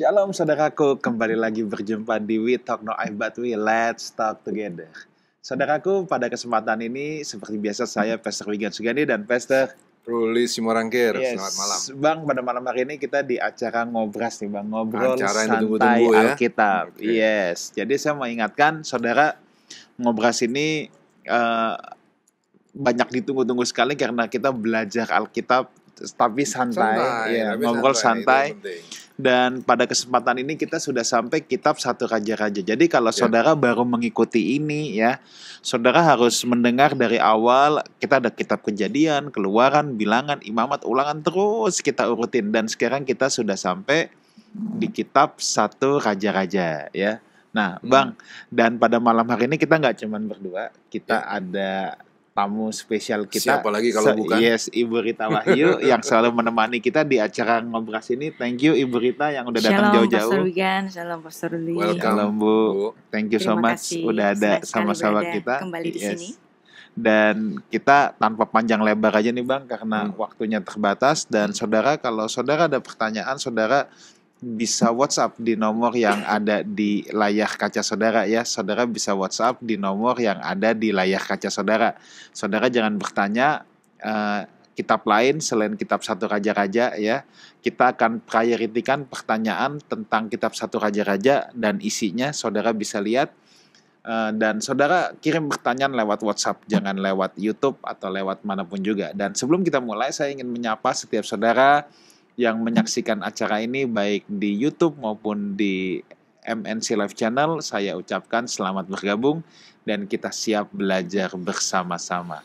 Shalom saudaraku, kembali lagi berjumpa di We Talk No I But We Let's Talk Together. Saudaraku, pada kesempatan ini seperti biasa saya Pastor Wigan Sugandi dan Pastor Ruli Simorangkir. Selamat malam. Bang, pada malam hari ini kita di acara ngobras nih Bang, ngobrol Acara yang santai ditunggu-tunggu ya. Alkitab. Oke. Yes, jadi saya mau ingatkan saudara, ngobras ini banyak ditunggu-tunggu sekali karena kita belajar Alkitab tapi santai, ya, tapi ngobrol santai. itu penting. Dan pada kesempatan ini kita sudah sampai kitab 1 Raja-Raja. Jadi kalau saudara baru mengikuti ini ya, saudara harus mendengar dari awal. Kita ada kitab Kejadian, Keluaran, Bilangan, Imamat, Ulangan, terus kita urutin. Dan sekarang kita sudah sampai di kitab 1 Raja-Raja ya. Nah Bang, dan pada malam hari ini kita nggak cuman berdua, kita ada tamu spesial kita. Siapa lagi kalau bukan? Yes, Ibu Rita Wahyu yang selalu menemani kita di acara ngobras ini. Thank you Ibu Rita yang udah datang jauh-jauh. Shalom Pastor Wigan, shalom Pastor Ruli. Welcome. Shalom Bu. Thank you so Terima much kasih. udah ada Senang sekali sama-sama berada kita. kembali di sini. Dan kita tanpa panjang lebar aja nih Bang karena waktunya terbatas. Dan saudara, kalau saudara ada pertanyaan, saudara bisa WhatsApp di nomor yang ada di layar kaca saudara ya. Saudara bisa WhatsApp di nomor yang ada di layar kaca saudara. Saudara jangan bertanya kitab lain selain kitab 1 Raja-Raja ya. Kita akan prioritikan pertanyaan tentang kitab 1 Raja-Raja dan isinya saudara bisa lihat. Dan saudara kirim pertanyaan lewat WhatsApp, jangan lewat YouTube atau lewat manapun juga. Dan sebelum kita mulai, saya ingin menyapa setiap saudara yang menyaksikan acara ini baik di YouTube maupun di MNC Live Channel. Saya ucapkan selamat bergabung dan kita siap belajar bersama-sama.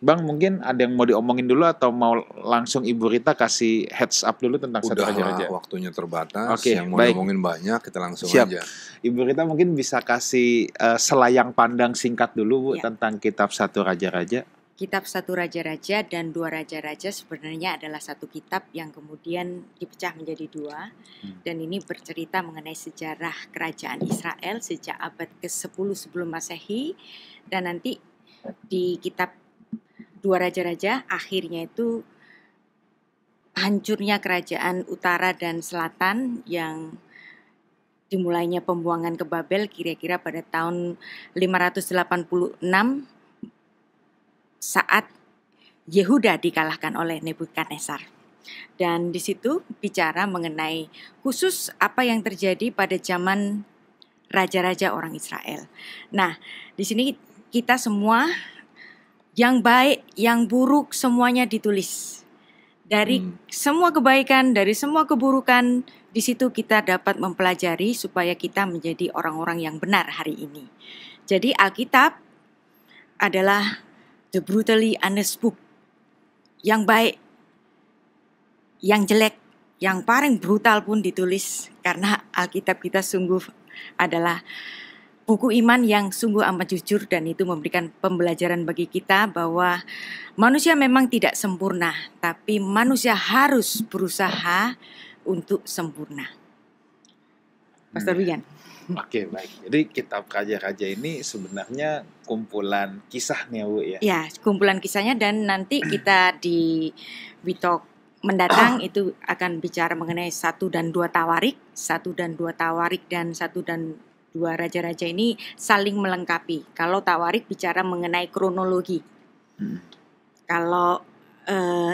Bang, mungkin ada yang mau diomongin dulu atau mau langsung Ibu Rita kasih heads up dulu tentang 1 Raja-Raja? Waktunya terbatas. Oke, yang mau baik. diomongin banyak, kita langsung Siap. aja. Ibu Rita mungkin bisa kasih selayang pandang singkat dulu Bu Ya. tentang kitab 1 Raja-Raja. Kitab 1 Raja-Raja dan 2 Raja-Raja sebenarnya adalah satu kitab yang kemudian dipecah menjadi dua. Dan ini bercerita mengenai sejarah kerajaan Israel sejak abad ke-10 sebelum Masehi. Dan nanti di kitab 2 Raja-Raja akhirnya itu hancurnya kerajaan utara dan selatan yang dimulainya pembuangan ke Babel kira-kira pada tahun 586 saat Yehuda dikalahkan oleh Nebukadnezar. Dan di situ bicara mengenai khusus apa yang terjadi pada zaman raja-raja orang Israel. Nah, di sini kita semua yang baik, yang buruk semuanya ditulis. Dari semua kebaikan, dari semua keburukan, di situ kita dapat mempelajari supaya kita menjadi orang-orang yang benar hari ini. Jadi Alkitab adalah the brutally honest book. Yang baik, yang jelek, yang paling brutal pun ditulis karena Alkitab kita sungguh adalah buku iman yang sungguh amat jujur dan itu memberikan pembelajaran bagi kita bahwa manusia memang tidak sempurna, tapi manusia harus berusaha untuk sempurna. Pastor Wigan. Oke, baik. Jadi kitab Raja-Raja ini sebenarnya kumpulan kisah nih Bu ya. Ya, kumpulan kisahnya dan nanti kita di Witalk mendatang itu akan bicara mengenai 1 dan 2 Tawarik, 1 dan 2 Tawarik dan 1 dan 2 Raja-Raja ini saling melengkapi. Kalau Tawarik bicara mengenai kronologi. Kalau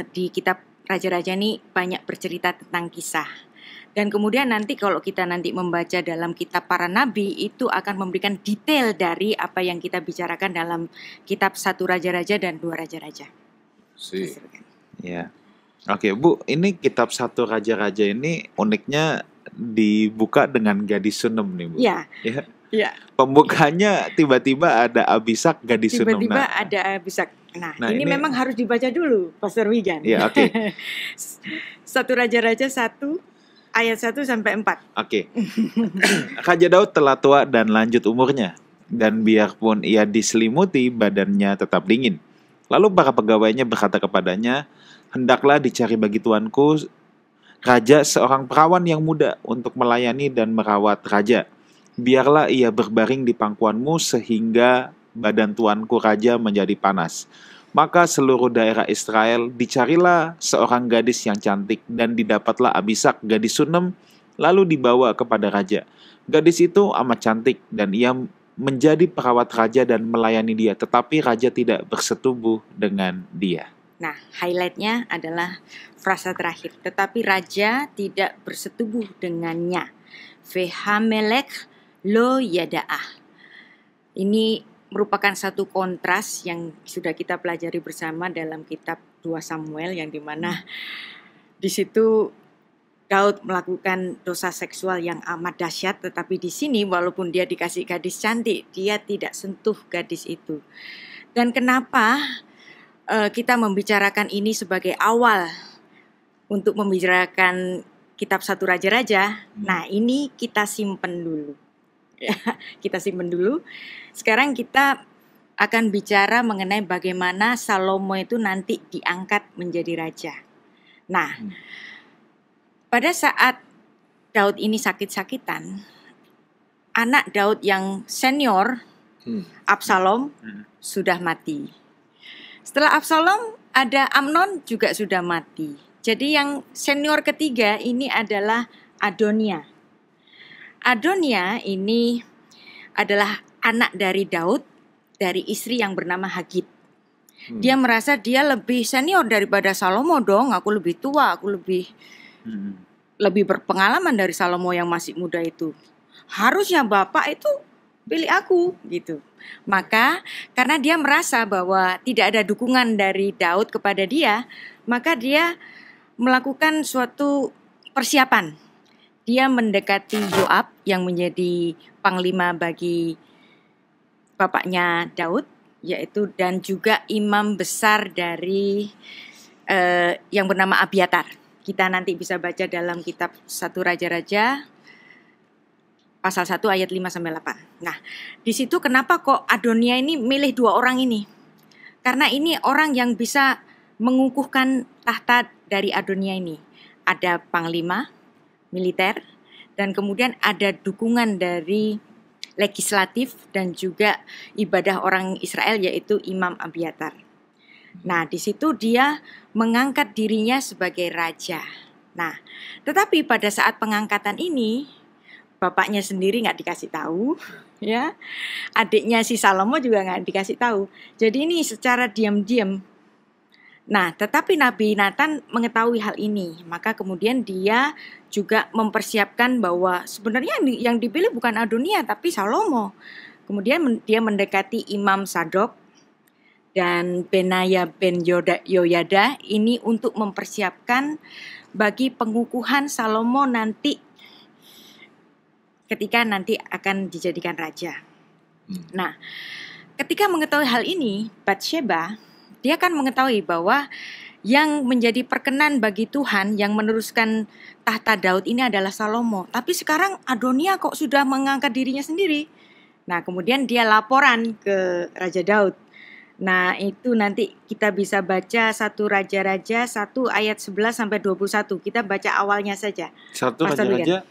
di kitab Raja-Raja ini banyak bercerita tentang kisah. Dan kemudian nanti kalau kita nanti membaca dalam kitab para nabi itu akan memberikan detail dari apa yang kita bicarakan dalam kitab 1 Raja-Raja dan 2 Raja-Raja. Ya. Oke Bu, ini kitab 1 Raja-Raja ini uniknya dibuka dengan gadis Sunem nih Bu. Ya. Ya. Ya. Pembukanya tiba-tiba ada Abisak gadis Sunem. Tiba-tiba ada Abisak. Nah, ini memang harus dibaca dulu, Pastor Wigan. Ya, oke. 1 Raja-Raja 1 ayat 1 sampai 4. Oke. Raja Daud telah tua dan lanjut umurnya, dan biarpun ia diselimuti, badannya tetap dingin. Lalu para pegawainya berkata kepadanya, "Hendaklah dicari bagi tuanku raja seorang perawan yang muda untuk melayani dan merawat raja. Biarlah ia berbaring di pangkuanmu sehingga badan tuanku raja menjadi panas." Maka seluruh daerah Israel dicarilah seorang gadis yang cantik dan didapatlah Abisak gadis Sunem lalu dibawa kepada raja. Gadis itu amat cantik dan ia menjadi perawat raja dan melayani dia, tetapi raja tidak bersetubuh dengan dia. Nah, highlightnya adalah frasa terakhir. Tetapi raja tidak bersetubuh dengannya. Vehamelech lo yada'ah. Ini merupakan satu kontras yang sudah kita pelajari bersama dalam kitab 2 Samuel, yang dimana di situ Daud melakukan dosa seksual yang amat dahsyat, tetapi di sini walaupun dia dikasih gadis cantik, dia tidak sentuh gadis itu. Dan kenapa kita membicarakan ini sebagai awal untuk membicarakan kitab 1 Raja-Raja? Nah, ini kita simpen dulu. Kita simpen dulu. Sekarang kita akan bicara mengenai bagaimana Salomo itu nanti diangkat menjadi raja. Nah, pada saat Daud ini sakit-sakitan, anak Daud yang senior, Absalom, sudah mati. Setelah Absalom, ada Amnon juga sudah mati. Jadi yang senior ketiga ini adalah Adonia. Adonia ini adalah anak dari Daud, dari istri yang bernama Hagit. Dia merasa dia lebih senior daripada Salomo dong, aku lebih tua, aku lebih berpengalaman dari Salomo yang masih muda itu. Harusnya bapak itu pilih aku gitu. Maka karena dia merasa bahwa tidak ada dukungan dari Daud kepada dia, maka dia melakukan suatu persiapan. Dia mendekati Yoab yang menjadi panglima bagi bapaknya Daud, yaitu dan juga imam besar dari yang bernama Abiatar. Kita nanti bisa baca dalam kitab 1 Raja-Raja pasal 1 ayat 5-8. Nah, di situ kenapa kok Adonia ini milih 2 orang ini? Karena ini orang yang bisa mengukuhkan tahta dari Adonia ini. Ada panglima militer dan kemudian ada dukungan dari legislatif dan juga ibadah orang Israel, yaitu Imam Abiatar. Nah, di situ dia mengangkat dirinya sebagai raja. Nah, tetapi pada saat pengangkatan ini, bapaknya sendiri nggak dikasih tahu, ya. Adiknya si Salomo juga nggak dikasih tahu. Jadi ini secara diam-diam. Nah, tetapi Nabi Nathan mengetahui hal ini, maka kemudian dia juga mempersiapkan bahwa sebenarnya yang dipilih bukan Adonia tapi Salomo. Kemudian dia mendekati Imam Sadok dan Benaya ben Yoyada ini untuk mempersiapkan bagi pengukuhan Salomo nanti ketika nanti akan dijadikan raja. Nah, ketika mengetahui hal ini, Batsheba dia kan mengetahui bahwa yang menjadi perkenan bagi Tuhan yang meneruskan tahta Daud ini adalah Salomo. Tapi sekarang Adonia kok sudah mengangkat dirinya sendiri. Nah, kemudian dia laporan ke Raja Daud. Nah, itu nanti kita bisa baca 1 Raja-Raja 1 ayat 11-21. Kita baca awalnya saja. 1 Raja-Raja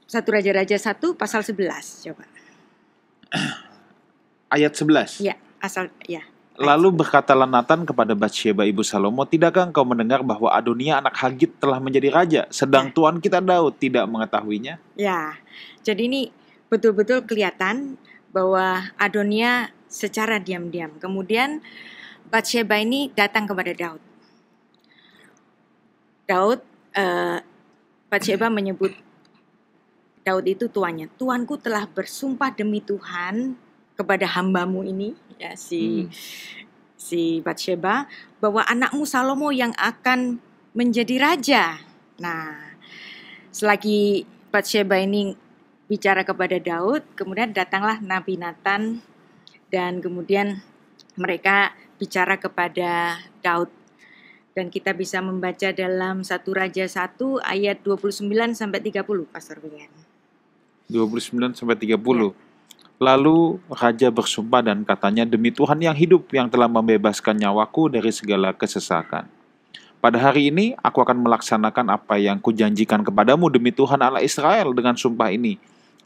1 Raja-Raja 1 pasal 11. Coba. Ayat 11. Ya, ya. Lalu berkatalah Nathan kepada Batsheba ibu Salomo, tidakkah engkau mendengar bahwa Adonia anak Hagit telah menjadi raja, sedang Tuan kita Daud tidak mengetahuinya? Ya, jadi ini betul-betul kelihatan bahwa Adonia secara diam-diam. Kemudian Batsheba ini datang kepada Daud. Batsheba menyebut Daud itu tuannya. Tuanku telah bersumpah demi Tuhan kepada hambamu ini, ya si Batsheba, bahwa anakmu Salomo yang akan menjadi raja. Nah, selagi Batsheba ini bicara kepada Daud, kemudian datanglah Nabi Nathan dan kemudian mereka bicara kepada Daud. Dan kita bisa membaca dalam 1 Raja 1 ayat 29-30, Pastor William. 29-30. Ya. Lalu raja bersumpah dan katanya, demi Tuhan yang hidup yang telah membebaskan nyawaku dari segala kesesakan. Pada hari ini aku akan melaksanakan apa yang kujanjikan kepadamu demi Tuhan Allah Israel dengan sumpah ini.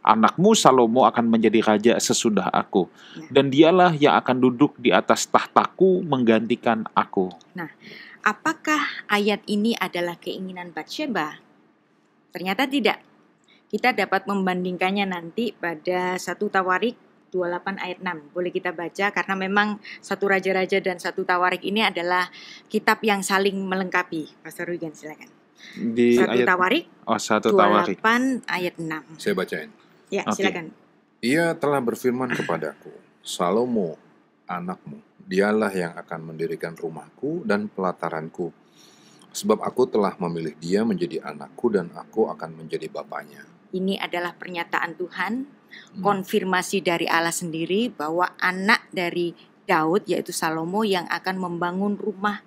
Anakmu Salomo akan menjadi raja sesudah aku. Dan dialah yang akan duduk di atas tahtaku menggantikan aku. Nah, apakah ayat ini adalah keinginan Batsheba? Ternyata tidak. Kita dapat membandingkannya nanti pada 1 Tawarik 28 ayat 6. Boleh kita baca karena memang 1 Raja-Raja dan 1 Tawarik ini adalah kitab yang saling melengkapi. Pastor Wigan silakan. Di 1 ayat Tawarik 1 Tawarik. 28 ayat 6. Saya bacain. Ya, Oke. silakan. Ia telah berfirman kepadaku, Salomo, anakmu, dialah yang akan mendirikan rumahku dan pelataranku. Sebab aku telah memilih dia menjadi anakku dan aku akan menjadi bapaknya. Ini adalah pernyataan Tuhan, konfirmasi dari Allah sendiri bahwa anak dari Daud yaitu Salomo yang akan membangun rumah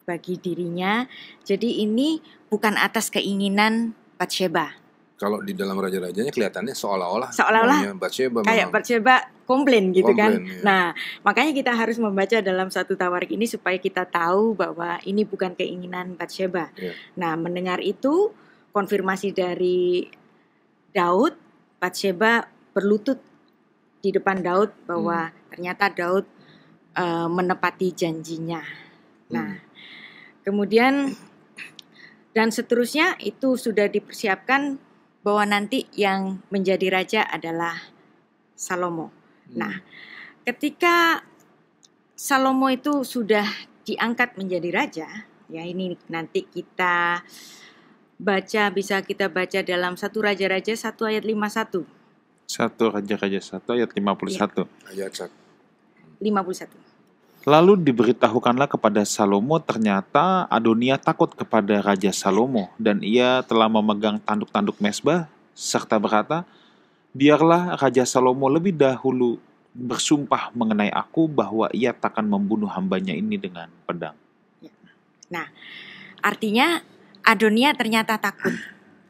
bagi dirinya. Jadi ini bukan atas keinginan Batsheba. Kalau di dalam Raja-Rajanya kelihatannya seolah-olah maunya Batsheba Kayak memang. Batsheba komplain gitu kan. Komplain, iya. Nah, makanya kita harus membaca dalam 1 Tawarik ini supaya kita tahu bahwa ini bukan keinginan Batsheba. Iya. Nah, mendengar itu konfirmasi dari Daud, Batsheba berlutut di depan Daud bahwa ternyata Daud menepati janjinya. Nah, kemudian dan seterusnya itu sudah dipersiapkan bahwa nanti yang menjadi raja adalah Salomo. Nah, ketika Salomo itu sudah diangkat menjadi raja, ya ini nanti kita baca, bisa kita baca dalam 1 Raja-Raja 1 ayat 51. 1 Raja-Raja 1 ayat 51. Ayat 1. 51. Lalu diberitahukanlah kepada Salomo, ternyata Adonia takut kepada Raja Salomo, dan ia telah memegang tanduk-tanduk mezbah, serta berkata, biarlah Raja Salomo lebih dahulu bersumpah mengenai aku bahwa ia takkan membunuh hambanya ini dengan pedang. Nah, artinya Adonia ternyata takut.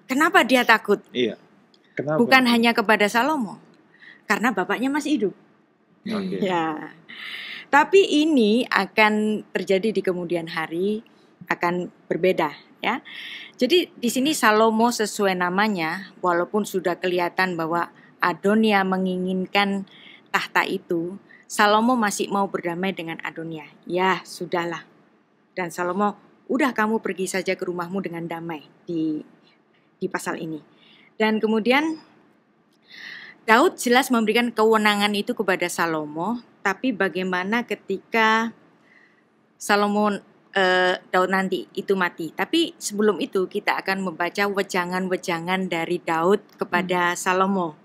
Kenapa dia takut? Iya. Kenapa? Bukan hanya kepada Salomo, karena bapaknya masih hidup. Oke. Ya. Tapi ini akan terjadi di kemudian hari, akan berbeda ya. Jadi di sini Salomo sesuai namanya, walaupun sudah kelihatan bahwa Adonia menginginkan tahta itu, Salomo masih mau berdamai dengan Adonia. Ya, sudahlah. Dan Salomo, udah kamu pergi saja ke rumahmu dengan damai di pasal ini. Dan kemudian Daud jelas memberikan kewenangan itu kepada Salomo, tapi bagaimana ketika Daud nanti itu mati. Tapi sebelum itu kita akan membaca wejangan-wejangan dari Daud kepada Salomo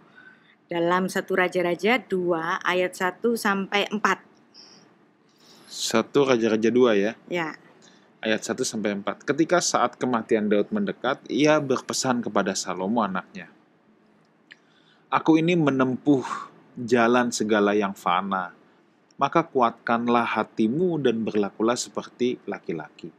dalam 1 Raja-Raja 2 ayat 1 sampai 4. 1 Raja-Raja 2 ya. Ya. Ayat 1 sampai 4. Ketika saat kematian Daud mendekat, ia berpesan kepada Salomo anaknya. Aku ini menempuh jalan segala yang fana, maka kuatkanlah hatimu dan berlakulah seperti laki-laki.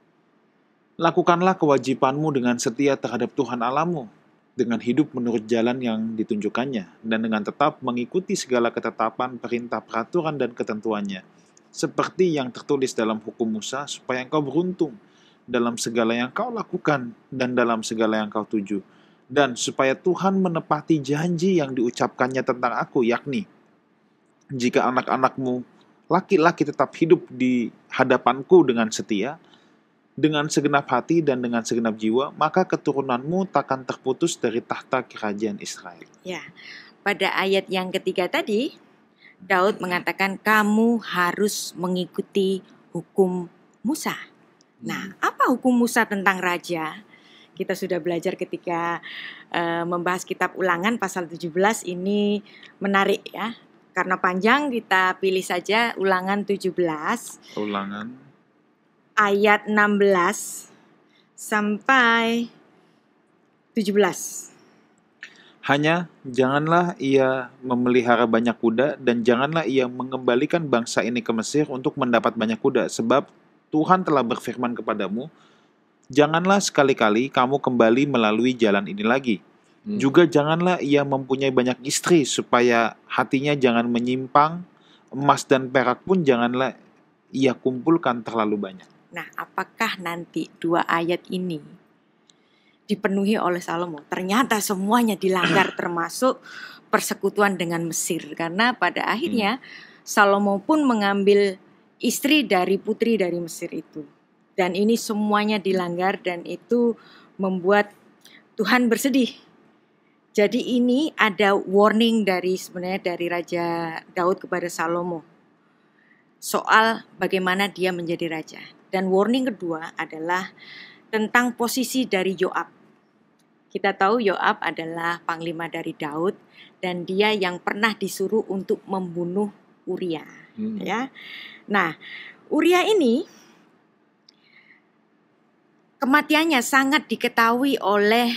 Lakukanlah kewajibanmu dengan setia terhadap Tuhan Allahmu, dengan hidup menurut jalan yang ditunjukkannya, dan dengan tetap mengikuti segala ketetapan, perintah, peraturan, dan ketentuannya, seperti yang tertulis dalam hukum Musa, supaya engkau beruntung dalam segala yang kau lakukan dan dalam segala yang kau tuju, dan supaya Tuhan menepati janji yang diucapkannya tentang aku, yakni, jika anak-anakmu laki-laki tetap hidup di hadapanku dengan setia, dengan segenap hati dan dengan segenap jiwa, maka keturunanmu takkan terputus dari tahta kerajaan Israel. Ya, pada ayat yang ketiga tadi, Daud mengatakan kamu harus mengikuti hukum Musa. Nah, apa hukum Musa tentang raja? Kita sudah belajar ketika membahas kitab Ulangan pasal 17, ini menarik ya. Karena panjang kita pilih saja Ulangan 17. Ulangan Ayat 16 sampai 17. Hanya janganlah ia memelihara banyak kuda, dan janganlah ia mengembalikan bangsa ini ke Mesir untuk mendapat banyak kuda, sebab Tuhan telah berfirman kepadamu, janganlah sekali-kali kamu kembali melalui jalan ini lagi. Juga janganlah ia mempunyai banyak istri, supaya hatinya jangan menyimpang, emas dan perak pun janganlah ia kumpulkan terlalu banyak. Nah, apakah nanti 2 ayat ini dipenuhi oleh Salomo? Ternyata semuanya dilanggar, termasuk persekutuan dengan Mesir. Karena pada akhirnya Salomo pun mengambil istri dari putri dari Mesir itu. Dan ini semuanya dilanggar, dan itu membuat Tuhan bersedih. Jadi ini ada warning sebenarnya dari Raja Daud kepada Salomo soal bagaimana dia menjadi raja. Dan warning kedua adalah tentang posisi dari Yoab. Kita tahu Yoab adalah panglima dari Daud dan dia yang pernah disuruh untuk membunuh Uria. Ya. Nah, Uria ini kematiannya sangat diketahui oleh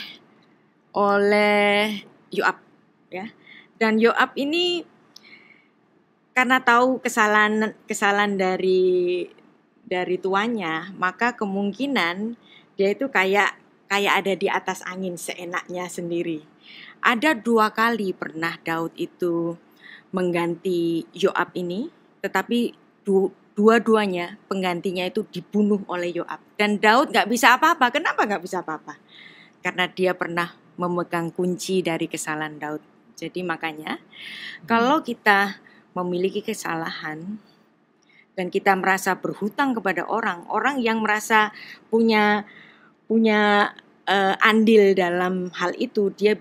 Yoab, ya. Dan Yoab ini karena tahu kesalahan dari tuannya, maka kemungkinan dia itu kayak ada di atas angin seenaknya sendiri. Ada 2 kali pernah Daud itu mengganti Yoab ini, tetapi dua-duanya penggantinya itu dibunuh oleh Yoab. Dan Daud gak bisa apa-apa. Kenapa gak bisa apa-apa? Karena dia pernah memegang kunci dari kesalahan Daud. Jadi makanya kalau kita memiliki kesalahan dan kita merasa berhutang kepada orang yang merasa punya andil dalam hal itu, dia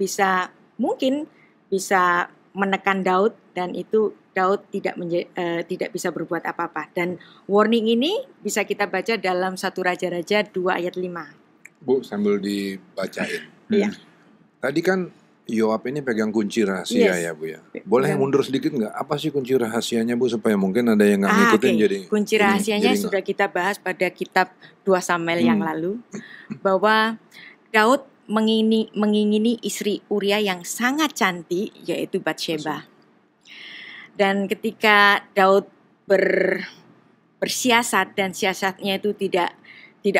mungkin bisa menekan Daud dan itu Daud tidak bisa berbuat apa-apa. Dan warning ini bisa kita baca dalam 1 Raja-Raja 2 ayat 5. Bu, sambil dibacain. Iya. Tadi kan Yoab ini pegang kunci rahasia, ya Bu ya. Boleh mundur sedikit nggak? Apa sih kunci rahasianya Bu, supaya mungkin ada yang nggak ngikutin jadi. Kunci rahasianya sudah kita bahas pada kitab 2 Samuel yang lalu, bahwa Daud mengingini istri Uria yang sangat cantik, yaitu Batsheba. Dan ketika Daud bersiasat dan siasatnya itu tidak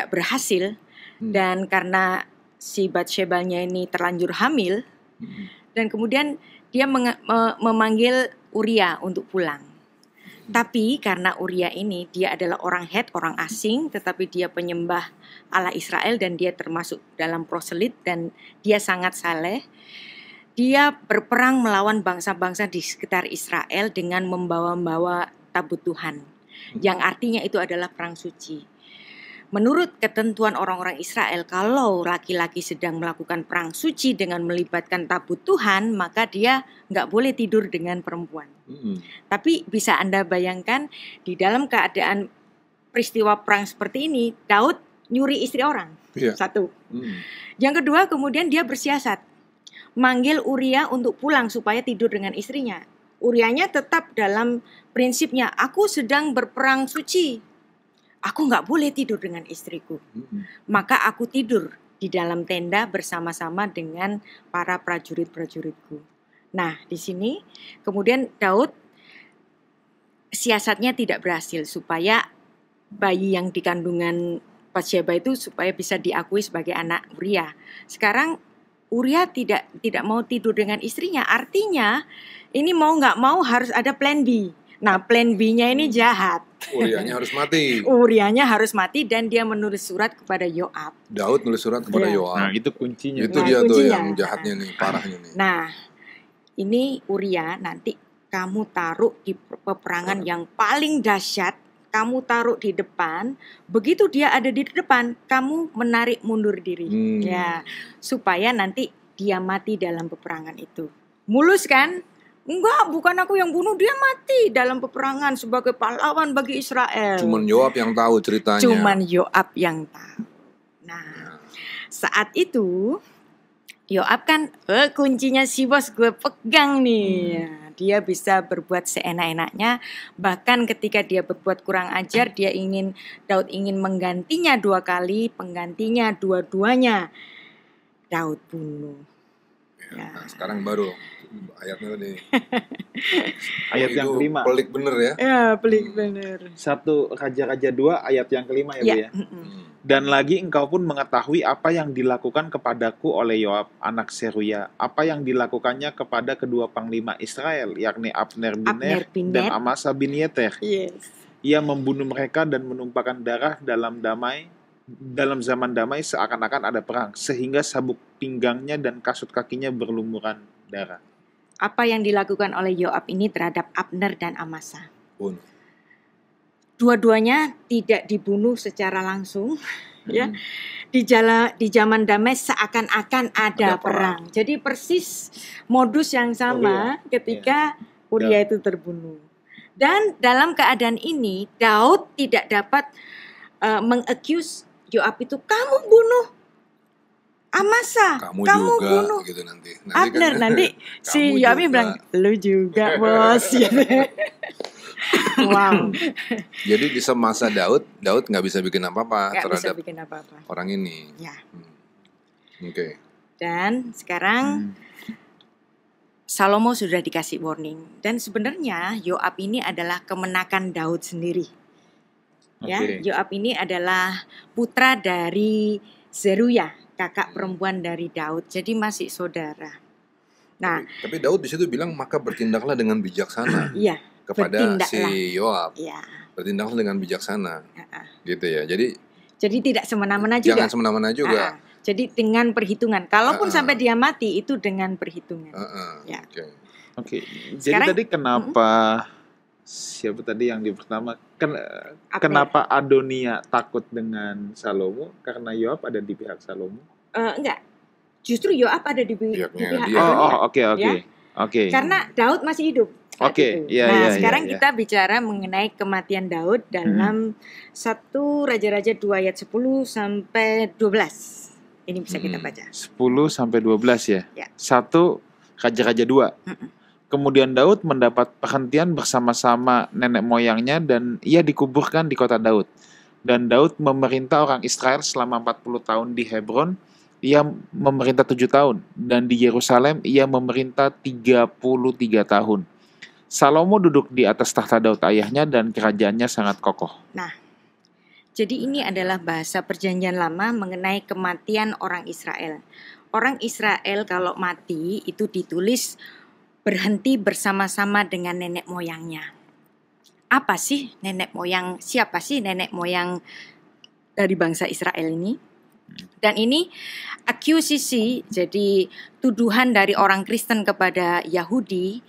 berhasil, dan karena si Batshebanya ini terlanjur hamil, dan kemudian dia memanggil Uria untuk pulang. Tapi karena Uria ini dia adalah orang orang asing, tetapi dia penyembah Allah Israel dan dia termasuk dalam proselit dan dia sangat saleh. Dia berperang melawan bangsa-bangsa di sekitar Israel dengan membawa tabut Tuhan, yang artinya itu adalah perang suci. Menurut ketentuan orang-orang Israel, kalau laki-laki sedang melakukan perang suci dengan melibatkan tabut Tuhan, maka dia nggak boleh tidur dengan perempuan. Tapi bisa Anda bayangkan, di dalam keadaan peristiwa perang seperti ini, Daud nyuri istri orang. Satu. Yang kedua, kemudian dia bersiasat, manggil Uria untuk pulang supaya tidur dengan istrinya. Urianya tetap dalam prinsipnya, aku sedang berperang suci. Aku nggak boleh tidur dengan istriku. Maka aku tidur di dalam tenda bersama-sama dengan para prajurit-prajuritku. Nah, di sini kemudian Daud siasatnya tidak berhasil supaya bayi yang di kandungan Batsheba itu supaya bisa diakui sebagai anak Uria. Sekarang Uria tidak mau tidur dengan istrinya. Artinya ini mau nggak mau harus ada plan B. Nah, plan B-nya ini jahat. Urianya harus mati. Urianya harus mati dan dia menulis surat kepada Yoab. Daud nulis surat kepada Yoab. Nah, itu kuncinya. Itu dia tuh yang jahatnya nih, parahnya nih. Nah, ini Uria nanti kamu taruh di peperangan yang paling dahsyat, kamu taruh di depan. Begitu dia ada di depan, kamu menarik mundur diri. Ya, supaya nanti dia mati dalam peperangan itu. Mulus kan? Enggak, bukan aku yang bunuh, dia mati dalam peperangan sebagai pahlawan bagi Israel. Cuman Yoab yang tahu ceritanya. Cuman Yoab yang tahu. Nah, saat itu Yoab kan kuncinya si bos gue pegang nih. Nah, dia bisa berbuat seenak-enaknya. Bahkan ketika dia berbuat kurang ajar, Daud ingin menggantinya 2 kali, penggantinya dua-duanya Daud bunuh. Ya. Nah, sekarang baru ayatnya tadi. Ayat yang kelima. Pelik bener ya. Ya, pelik bener. 1 Raja-Raja 2 ayat yang kelima ya, Bu ya. Dan lagi engkau pun mengetahui apa yang dilakukan kepadaku oleh Yoab anak Seruya, apa yang dilakukannya kepada kedua panglima Israel, yakni Abner bin Ner dan Amasa bin Yeter. Yes. Ia membunuh mereka dan menumpahkan darah dalam zaman damai seakan-akan ada perang, sehingga sabuk pinggangnya dan kasut kakinya berlumuran darah. Apa yang dilakukan oleh Yoab ini terhadap Abner dan Amasa? Bunuh. Dua-duanya tidak dibunuh secara langsung, ya. Di zaman damai seakan-akan ada perang. Jadi persis modus yang sama ketika Uria itu terbunuh. Dan dalam keadaan ini Daud tidak dapat mengaccuse Yoab itu, kamu bunuh Amasa, kamu juga, bunuh gitu nanti Abner. Nanti si Yoab bilang, lu juga bos. Wow. Jadi di semasa Daud nggak bisa bikin apa-apa terhadap orang ini. Ya. Oke. Dan sekarang Salomo sudah dikasih warning. Dan sebenarnya Yoab ini adalah kemenakan Daud sendiri. Ya, Yoab ini adalah putra dari Zeruya, kakak perempuan dari Daud. Jadi masih saudara. Nah, tapi Daud di situ bilang maka bertindaklah dengan bijaksana. Iya. Kepada si Yoab, bertindaklah dengan bijaksana, gitu ya. Jadi tidak semena-mena juga. Jangan semena-mena juga. Jadi dengan perhitungan. Kalaupun sampai dia mati itu dengan perhitungan. Ya. Oke. Jadi tadi kenapa siapa tadi yang di pertama? Kenapa Adonia takut dengan Salomo? Karena Yoab ada di pihak Salomo? Enggak. Justru Yoab ada di pihak Adonia. Oke. Karena Daud masih hidup. Sekarang kita bicara mengenai kematian Daud dalam 1 Raja-Raja 2 ayat 10 sampai 12. Ini bisa kita baca. 10 sampai 12 ya. 1 Raja-Raja 2. Kemudian Daud mendapat perhentian bersama-sama nenek moyangnya dan ia dikuburkan di kota Daud. Dan Daud memerintah orang Israel selama 40 tahun di Hebron. Ia memerintah 7 tahun. Dan di Yerusalem ia memerintah 33 tahun. Salomo duduk di atas tahta Daud ayahnya dan kerajaannya sangat kokoh. Nah, jadi ini adalah bahasa perjanjian lama mengenai kematian orang Israel. Orang Israel kalau mati itu ditulis berhenti bersama-sama dengan nenek moyangnya. Apa sih nenek moyang? Siapa sih nenek moyang dari bangsa Israel ini? Dan ini accusation, jadi tuduhan dari orang Kristen kepada Yahudi.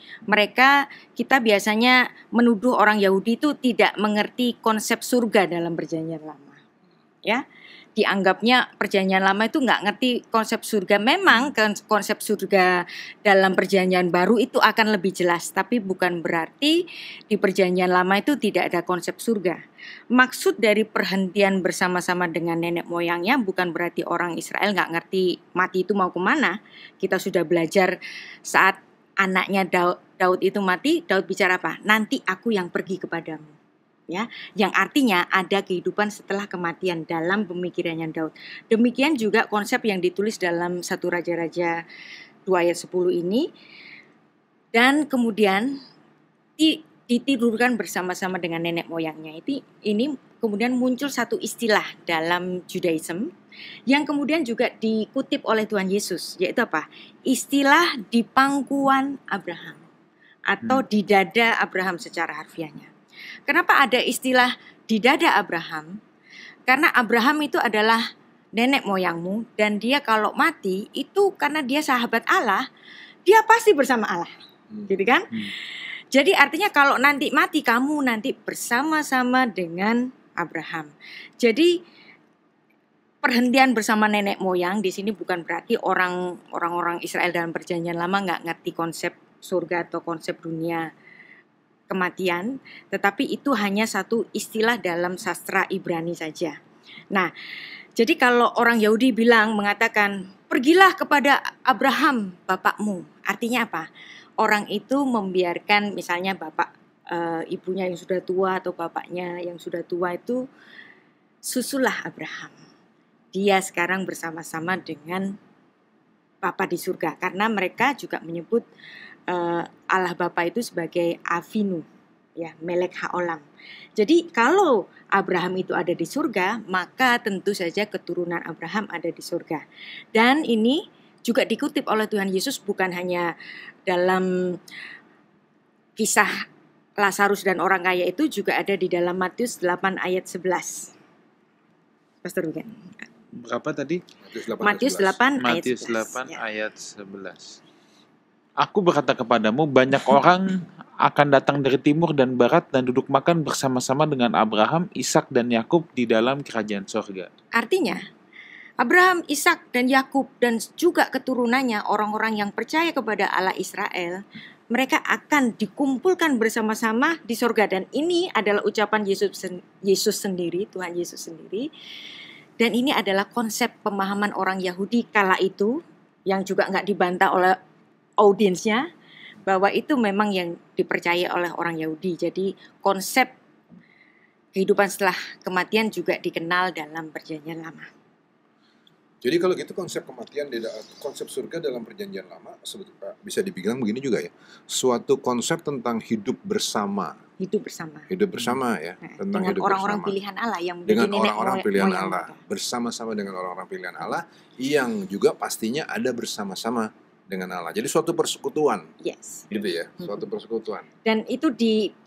Kita biasanya menuduh orang Yahudi itu tidak mengerti konsep surga dalam perjanjian lama. Ya, dianggapnya perjanjian lama itu nggak ngerti konsep surga. Memang konsep surga dalam perjanjian baru itu akan lebih jelas, tapi bukan berarti di perjanjian lama itu tidak ada konsep surga. Maksud dari perhentian bersama-sama dengan nenek moyangnya bukan berarti orang Israel nggak ngerti mati itu mau kemana. Kita sudah belajar saat anaknya Daud itu mati, Daud bicara apa? Nanti aku yang pergi kepadamu. Ya, yang artinya ada kehidupan setelah kematian dalam pemikirannya Daud. Demikian juga konsep yang ditulis dalam 1 Raja-Raja 2 ayat 10 ini. Dan kemudian ditidurkan bersama-sama dengan nenek moyangnya. Ini kemudian muncul satu istilah dalam Judaism yang kemudian juga dikutip oleh Tuhan Yesus, yaitu apa? Istilah di pangkuan Abraham atau di dada Abraham secara harfiahnya. Kenapa ada istilah di dada Abraham? Karena Abraham itu adalah nenek moyangmu dan dia kalau mati itu karena dia sahabat Allah, dia pasti bersama Allah. Gitu kan? Jadi artinya kalau nanti mati kamu nanti bersama-sama dengan Abraham. Jadi perhentian bersama nenek moyang di sini bukan berarti orang-orang Israel dalam perjanjian lama nggak ngerti konsep surga atau konsep dunia kematian, tetapi itu hanya satu istilah dalam sastra Ibrani saja. Nah, jadi kalau orang Yahudi mengatakan, pergilah kepada Abraham, bapakmu. Artinya apa? Orang itu membiarkan misalnya ibunya yang sudah tua atau bapaknya yang sudah tua itu, susulah Abraham. Dia sekarang bersama-sama dengan Bapa di surga. Karena mereka juga menyebut Allah Bapa itu sebagai Avinu, ya, Melek Haolam. Jadi kalau Abraham itu ada di surga, maka tentu saja keturunan Abraham ada di surga. Dan ini juga dikutip oleh Tuhan Yesus bukan hanya dalam kisah Lazarus dan orang kaya itu, juga ada di dalam Matius 8 ayat 11. Pastor Wigan. Berapa tadi? Matius 8 ayat 11. Aku berkata kepadamu, banyak orang akan datang dari timur dan barat dan duduk makan bersama-sama dengan Abraham, Ishak dan Yakub di dalam kerajaan sorga. Artinya, Abraham, Ishak dan Yakub dan juga keturunannya, orang-orang yang percaya kepada Allah Israel, mereka akan dikumpulkan bersama-sama di sorga. Dan ini adalah ucapan Yesus sendiri, Tuhan Yesus sendiri. Dan ini adalah konsep pemahaman orang Yahudi kala itu, yang juga nggak dibantah oleh audiensnya, bahwa itu memang yang dipercaya oleh orang Yahudi. Jadi konsep kehidupan setelah kematian juga dikenal dalam Perjanjian Lama. Jadi kalau gitu konsep kematian, konsep surga dalam Perjanjian Lama bisa dibilang begini juga ya, suatu konsep tentang hidup bersama. Hidup bersama. Hidup bersama ya, tentang Dengan hidup orang-orang bersama. pilihan Allah yang Dengan menjadi nenek orang-orang pilihan moyang Allah, mereka. bersama-sama dengan orang-orang pilihan Allah yang juga pastinya ada bersama-sama dengan Allah. Jadi suatu persekutuan, Yes. gitu ya, suatu persekutuan. Dan itu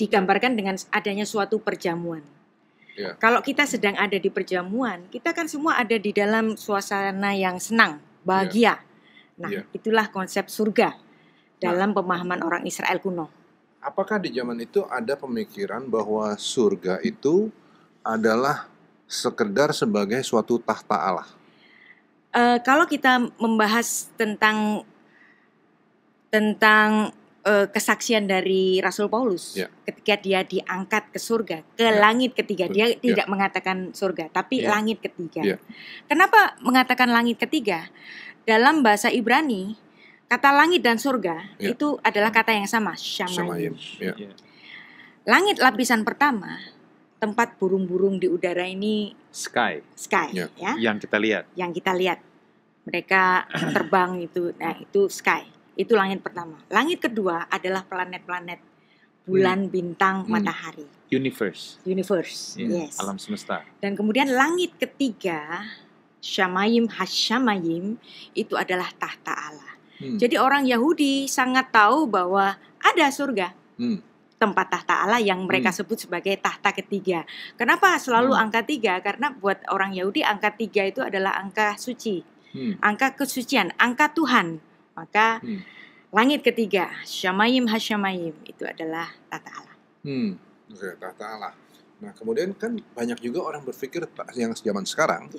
digambarkan dengan adanya suatu perjamuan. Ya. Kalau kita sedang ada di perjamuan, kita kan semua ada di dalam suasana yang senang, bahagia. Nah, Ya. itulah konsep surga dalam pemahaman orang Israel kuno. Apakah di zaman itu ada pemikiran bahwa surga itu adalah sekedar sebagai suatu tahta Allah? Kalau kita membahas tentang kesaksian dari Rasul Paulus, Ya. ketika dia diangkat ke surga, ke langit ketiga, dia tidak mengatakan surga, tapi Ya. langit ketiga. Ya. Kenapa mengatakan langit ketiga? Dalam bahasa Ibrani, kata langit dan surga Ya. itu adalah kata yang sama, shamayim. Shamayim. Ya. Langit lapisan pertama, tempat burung-burung di udara ini Sky sky, Ya. ya, yang kita lihat. yang kita lihat. Mereka terbang itu, nah itu sky. Itu langit pertama. Langit kedua adalah planet-planet, bulan, bintang, matahari, Universe. universe. Ya, Yes. alam semesta. Dan kemudian langit ketiga, Shamayim Hashamayim, itu adalah tahta Allah. Jadi orang Yahudi sangat tahu bahwa ada surga, tempat tahta Allah yang mereka sebut sebagai tahta ketiga. Kenapa selalu angka 3? Karena buat orang Yahudi angka 3 itu adalah angka suci, angka kesucian, angka Tuhan. Maka langit ketiga, Shamayim Hashamayim, itu adalah tahta Allah. Oke, tahta Allah. Nah, kemudian kan banyak juga orang berpikir yang zaman sekarang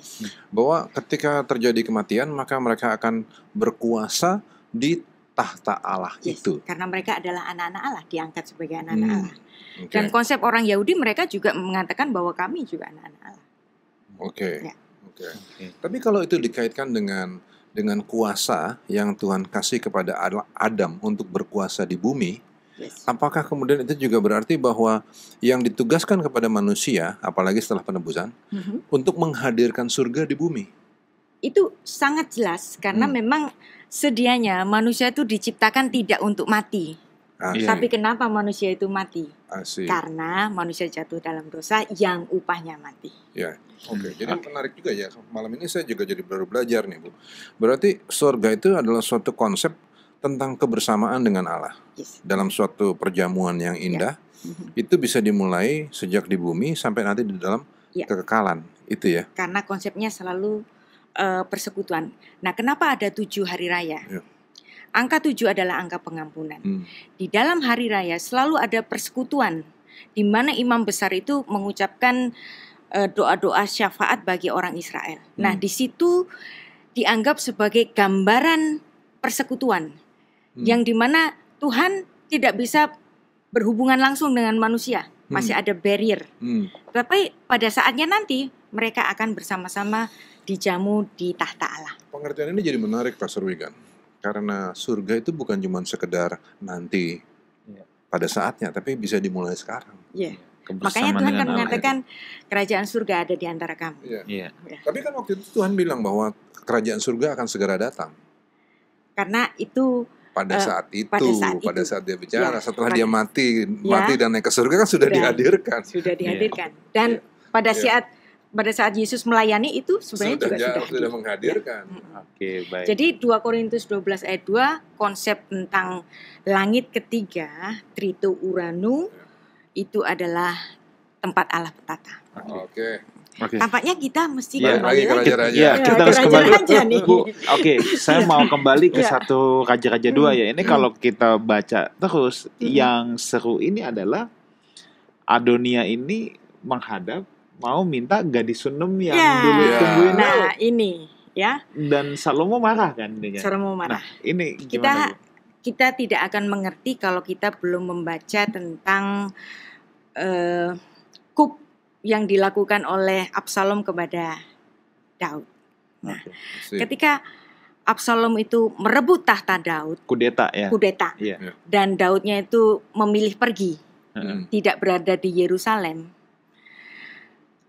bahwa ketika terjadi kematian maka mereka akan berkuasa di tahta Allah itu. Karena mereka adalah anak-anak Allah, diangkat sebagai anak-anak Allah. Oke. Dan konsep orang Yahudi mereka juga mengatakan bahwa kami juga anak-anak Allah. Oke. Ya. Oke. Tapi kalau itu dikaitkan dengan kuasa yang Tuhan kasih kepada Adam untuk berkuasa di bumi, apakah kemudian itu juga berarti bahwa yang ditugaskan kepada manusia, apalagi setelah penebusan, untuk menghadirkan surga di bumi? Itu sangat jelas karena memang sedianya manusia itu diciptakan tidak untuk mati. Tapi kenapa manusia itu mati? Karena manusia jatuh dalam dosa yang upahnya mati. Ya, oke. Jadi menarik juga ya. Malam ini saya juga jadi baru belajar nih, Bu. Berarti surga itu adalah suatu konsep tentang kebersamaan dengan Allah. Dalam suatu perjamuan yang indah, itu bisa dimulai sejak di bumi sampai nanti di dalam kekekalan. Itu ya. Karena konsepnya selalu persekutuan. Nah, kenapa ada 7 hari raya? Angka 7 adalah angka pengampunan. Di dalam hari raya selalu ada persekutuan, di mana imam besar itu mengucapkan doa-doa syafaat bagi orang Israel. Nah, di situ dianggap sebagai gambaran persekutuan, yang dimana Tuhan tidak bisa berhubungan langsung dengan manusia, masih ada barrier. Tapi pada saatnya nanti mereka akan bersama-sama dijamu di tahta Allah. Pengertian ini jadi menarik, Pastor Wigan, karena surga itu bukan cuma sekedar nanti pada saatnya, tapi bisa dimulai sekarang. Makanya Tuhan kan mengatakan kerajaan surga ada di antara kamu. Tapi kan waktu itu Tuhan bilang bahwa kerajaan surga akan segera datang. Karena itu pada saat dia bicara, setelah dia mati dan naik ke surga kan sudah dihadirkan. Dan pada saat Yesus melayani itu sebenarnya sudah menghadirkan. Oke, baik. Jadi 2 Korintus 12 ayat 2, konsep tentang langit ketiga, Trito Uranu, itu adalah tempat Allah bertata. Oke. Oke. Tampaknya kita mesti Ya, kembali lagi ke lagi. raja-raja. Ya, Ya, kita ke harus kembali. raja-raja nih. Bu, oke, saya mau kembali ke Ya. satu Raja-Raja 2 ya. Ini kalau kita baca terus, yang seru ini adalah Adonia ini menghadap mau minta gadis Sunem yang Ya. dulu Ya. tungguin dulu. Nah, ini ya, Dan Salomo marah kan dia. Salomo marah. Nah, ini gimana? Bu? Kita tidak akan mengerti kalau kita belum membaca tentang kup yang dilakukan oleh Absalom kepada Daud. Nah, Oke. ketika Absalom itu merebut tahta Daud, Kudeta ya. kudeta, Iya. dan Daudnya itu memilih pergi, Hmm. tidak berada di Yerusalem.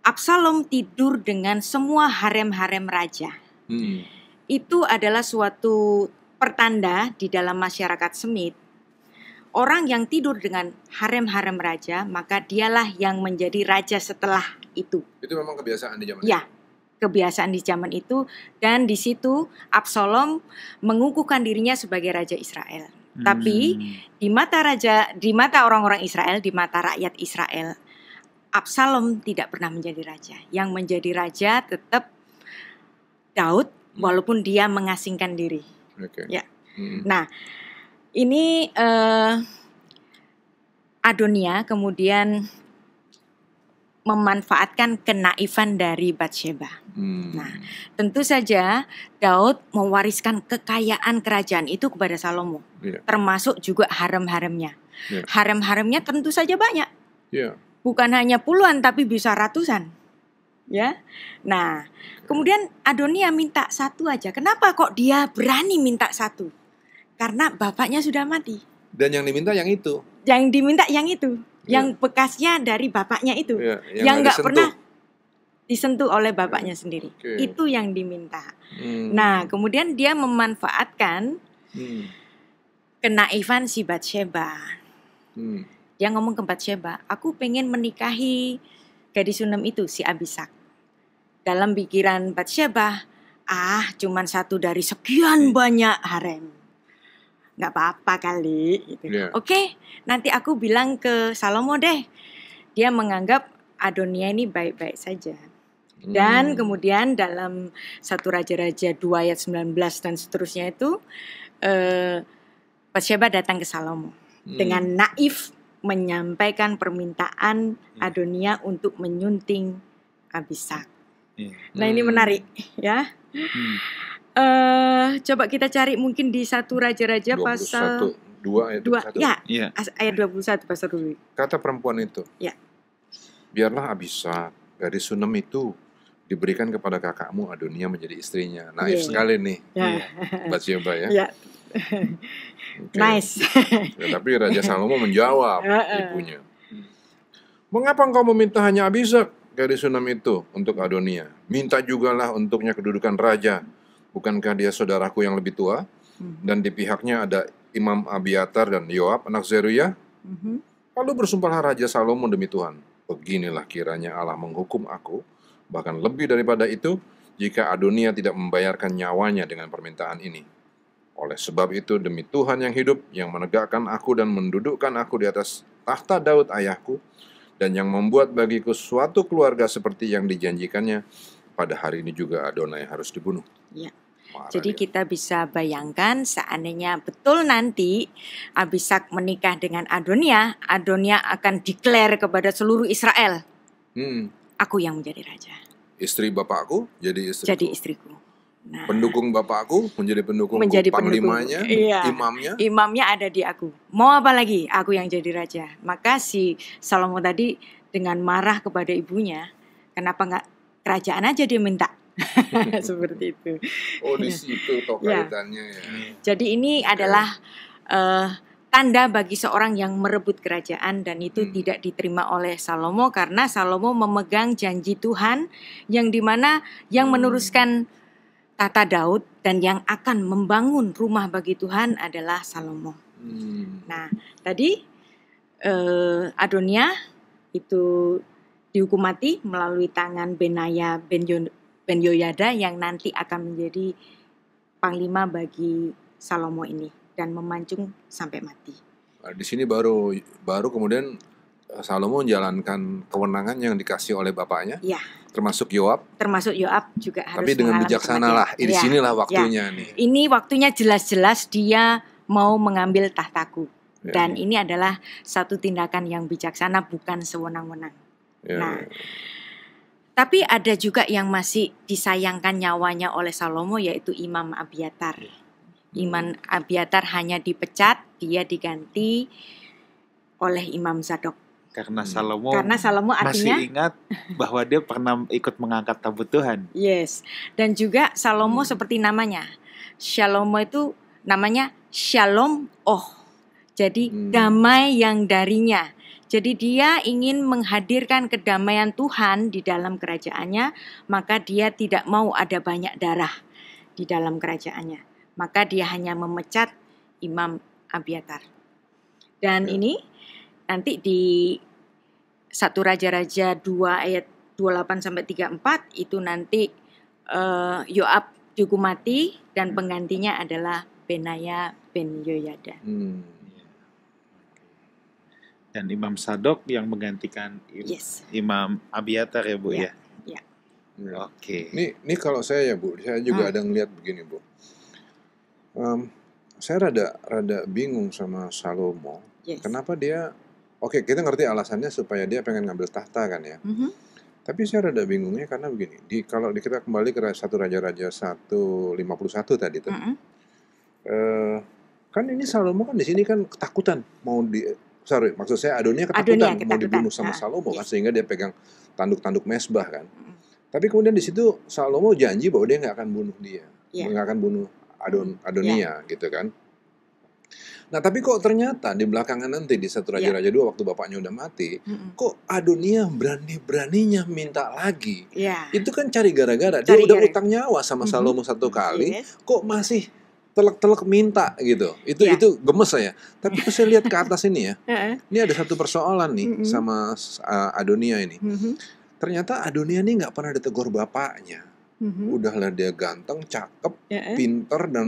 Absalom tidur dengan semua harem-harem raja. Hmm. Itu adalah suatu pertanda di dalam masyarakat Semit. Orang yang tidur dengan harem-harem raja, maka dialah yang menjadi raja setelah itu. Itu memang kebiasaan di zaman Ya, kebiasaan di zaman itu, dan di situ Absalom mengukuhkan dirinya sebagai raja Israel. Tapi di mata orang-orang Israel, di mata rakyat Israel, Absalom tidak pernah menjadi raja. Yang menjadi raja tetap Daud, walaupun dia mengasingkan diri. Oke. Ya. Hmm. Nah, ini Adonia kemudian memanfaatkan kenaifan dari Batsheba. Hmm. Nah, tentu saja Daud mewariskan kekayaan kerajaan itu kepada Salomo, Iya. termasuk juga harem-haremnya. Iya. Harem-haremnya tentu saja banyak, Iya. bukan hanya puluhan tapi bisa ratusan. Ya, nah kemudian Adonia minta satu aja. Kenapa kok dia berani minta satu? Karena bapaknya sudah mati. Dan yang diminta yang itu. Yang diminta yang itu, Iya. yang bekasnya dari bapaknya itu, Iya, yang nggak disentuh. pernah disentuh oleh bapaknya sendiri. Oke. Itu yang diminta. Hmm. Nah, kemudian dia memanfaatkan Hmm. kenaifan si Batsheba. Hmm. Dia ngomong ke Batsheba, aku pengen menikahi gadis Sunem itu, si Abisak. Dalam pikiran Batsheba, cuman satu dari sekian banyak harem. Nggak apa-apa kali. Gitu. Iya. Oke, nanti aku bilang ke Salomo deh. Dia menganggap Adonia ini baik-baik saja. Dan Hmm. kemudian dalam 1 Raja-Raja 2 ayat 19 dan seterusnya itu, Batsheba datang ke Salomo dengan naif menyampaikan permintaan Adonia untuk menyunting Abisak. Iya. Nah, ini menarik ya. Coba kita cari mungkin di 1 Raja-Raja pasal 2 ayat 2 21. ya, Iya. ayat 21 pasal 2. Kata perempuan itu, Ya. biarlah Abisak, gadis Sunem itu diberikan kepada kakakmu Adonia menjadi istrinya. Naif Iya. sekali nih, Ya. Batsheba ya. Ya, Oke. nice. Ya, tapi Raja Salomo menjawab Heeh. ibunya, mengapa engkau meminta hanya Abisak, gadis Sunem itu, untuk Adonia? Minta jugalah untuknya kedudukan raja. Bukankah dia saudaraku yang lebih tua? Dan di pihaknya ada Imam Abiatar dan Yoab, anak Zeruya. Mhm. Lalu bersumpahlah Raja Salomo demi Tuhan, beginilah kiranya Allah menghukum aku, bahkan lebih daripada itu, jika Adonia tidak membayarkan nyawanya dengan permintaan ini. Oleh sebab itu, demi Tuhan yang hidup, yang menegakkan aku dan mendudukkan aku di atas tahta Daud ayahku, dan yang membuat bagiku suatu keluarga seperti yang dijanjikannya, pada hari ini juga Adonai harus dibunuh. Ya. Marah Jadi dia. kita bisa bayangkan seandainya betul nanti Abisak menikah dengan Adonia, Adonia akan declare kepada seluruh Israel, aku yang menjadi raja, Istri bapakku jadi istriku. jadi istriku. Nah, Pendukung bapakku menjadi pendukung Menjadi panglimanya, pendukung. Iya. imamnya. imamnya ada di aku. Mau apa lagi? Aku yang jadi raja. Maka si Salomo tadi dengan marah kepada ibunya, kenapa nggak kerajaan aja dia minta? Seperti itu. Oh, di situ toh Ya. kaitannya ya. Jadi ini adalah tanda bagi seorang yang merebut kerajaan, dan itu tidak diterima oleh Salomo karena Salomo memegang janji Tuhan yang dimana yang meneruskan tata Daud dan yang akan membangun rumah bagi Tuhan adalah Salomo. Nah, tadi Adonia itu dihukum mati melalui tangan Benaya ben Yoyada yang nanti akan menjadi panglima bagi Salomo ini dan memancung sampai mati. Nah, di sini baru kemudian Salomo menjalankan kewenangan yang dikasih oleh bapaknya, Ya, termasuk Yoab, termasuk Yoab juga harus tapi dengan mengalami bijaksana kematian. lah. Di Ya, sinilah waktunya nih. ini waktunya jelas-jelas dia mau mengambil tahtaku. Ya. Dan ini adalah satu tindakan yang bijaksana, bukan sewenang-wenang. Ya, Nah, tapi ada juga yang masih disayangkan nyawanya oleh Salomo, yaitu Imam Abiatar. Imam Abiatar hanya dipecat, dia diganti oleh Imam Zadok. Karena Karena Salomo artinya masih ingat bahwa dia pernah ikut mengangkat tabut Tuhan. yes. Dan juga Salomo seperti namanya. Salomo itu namanya Shalom Oh. Jadi damai yang darinya. Jadi dia ingin menghadirkan kedamaian Tuhan di dalam kerajaannya, maka dia tidak mau ada banyak darah di dalam kerajaannya. Maka dia hanya memecat Imam Abiatar. Dan ini nanti di 1 Raja-Raja 2 ayat 28 sampai 34 itu nanti Yoab dihukum mati dan penggantinya adalah Benaya bin Yoyada. Dan Imam Sadok yang menggantikan Yes. Imam Abiatar ya Bu ya. Ya. Oke. Ini kalau saya ya Bu, saya juga ada ngeliat begini Bu. Saya rada bingung sama Salomo. Yes. Kenapa dia? Oke, kita ngerti alasannya supaya dia pengen ngambil tahta kan ya. Tapi saya rada bingungnya karena begini. Kalau kita kembali ke 1 Raja-Raja 1:51 tadi tuh. Kan ini Salomo kan di sini kan ketakutan maksud saya Adonia ketakutan mau dibunuh sama Salomo kan, sehingga dia pegang tanduk-tanduk mesbah kan. Tapi kemudian di situ Salomo janji bahwa dia nggak akan bunuh dia, nggak akan bunuh Adonia gitu kan. Nah tapi kok ternyata di belakangan nanti di 1 Raja-Raja 2 waktu bapaknya udah mati, kok Adonia berani-beraninya minta lagi. Itu kan cari gara-gara. Dia udah utang nyawa sama Salomo satu kali, kok masih telek-telek minta gitu. Itu gemes saya. Tapi pas saya lihat ke atas ini ya, ini ada satu persoalan nih sama Adonia ini. Ternyata Adonia ini nggak pernah ditegur bapaknya. Udahlah dia ganteng, cakep, pinter dan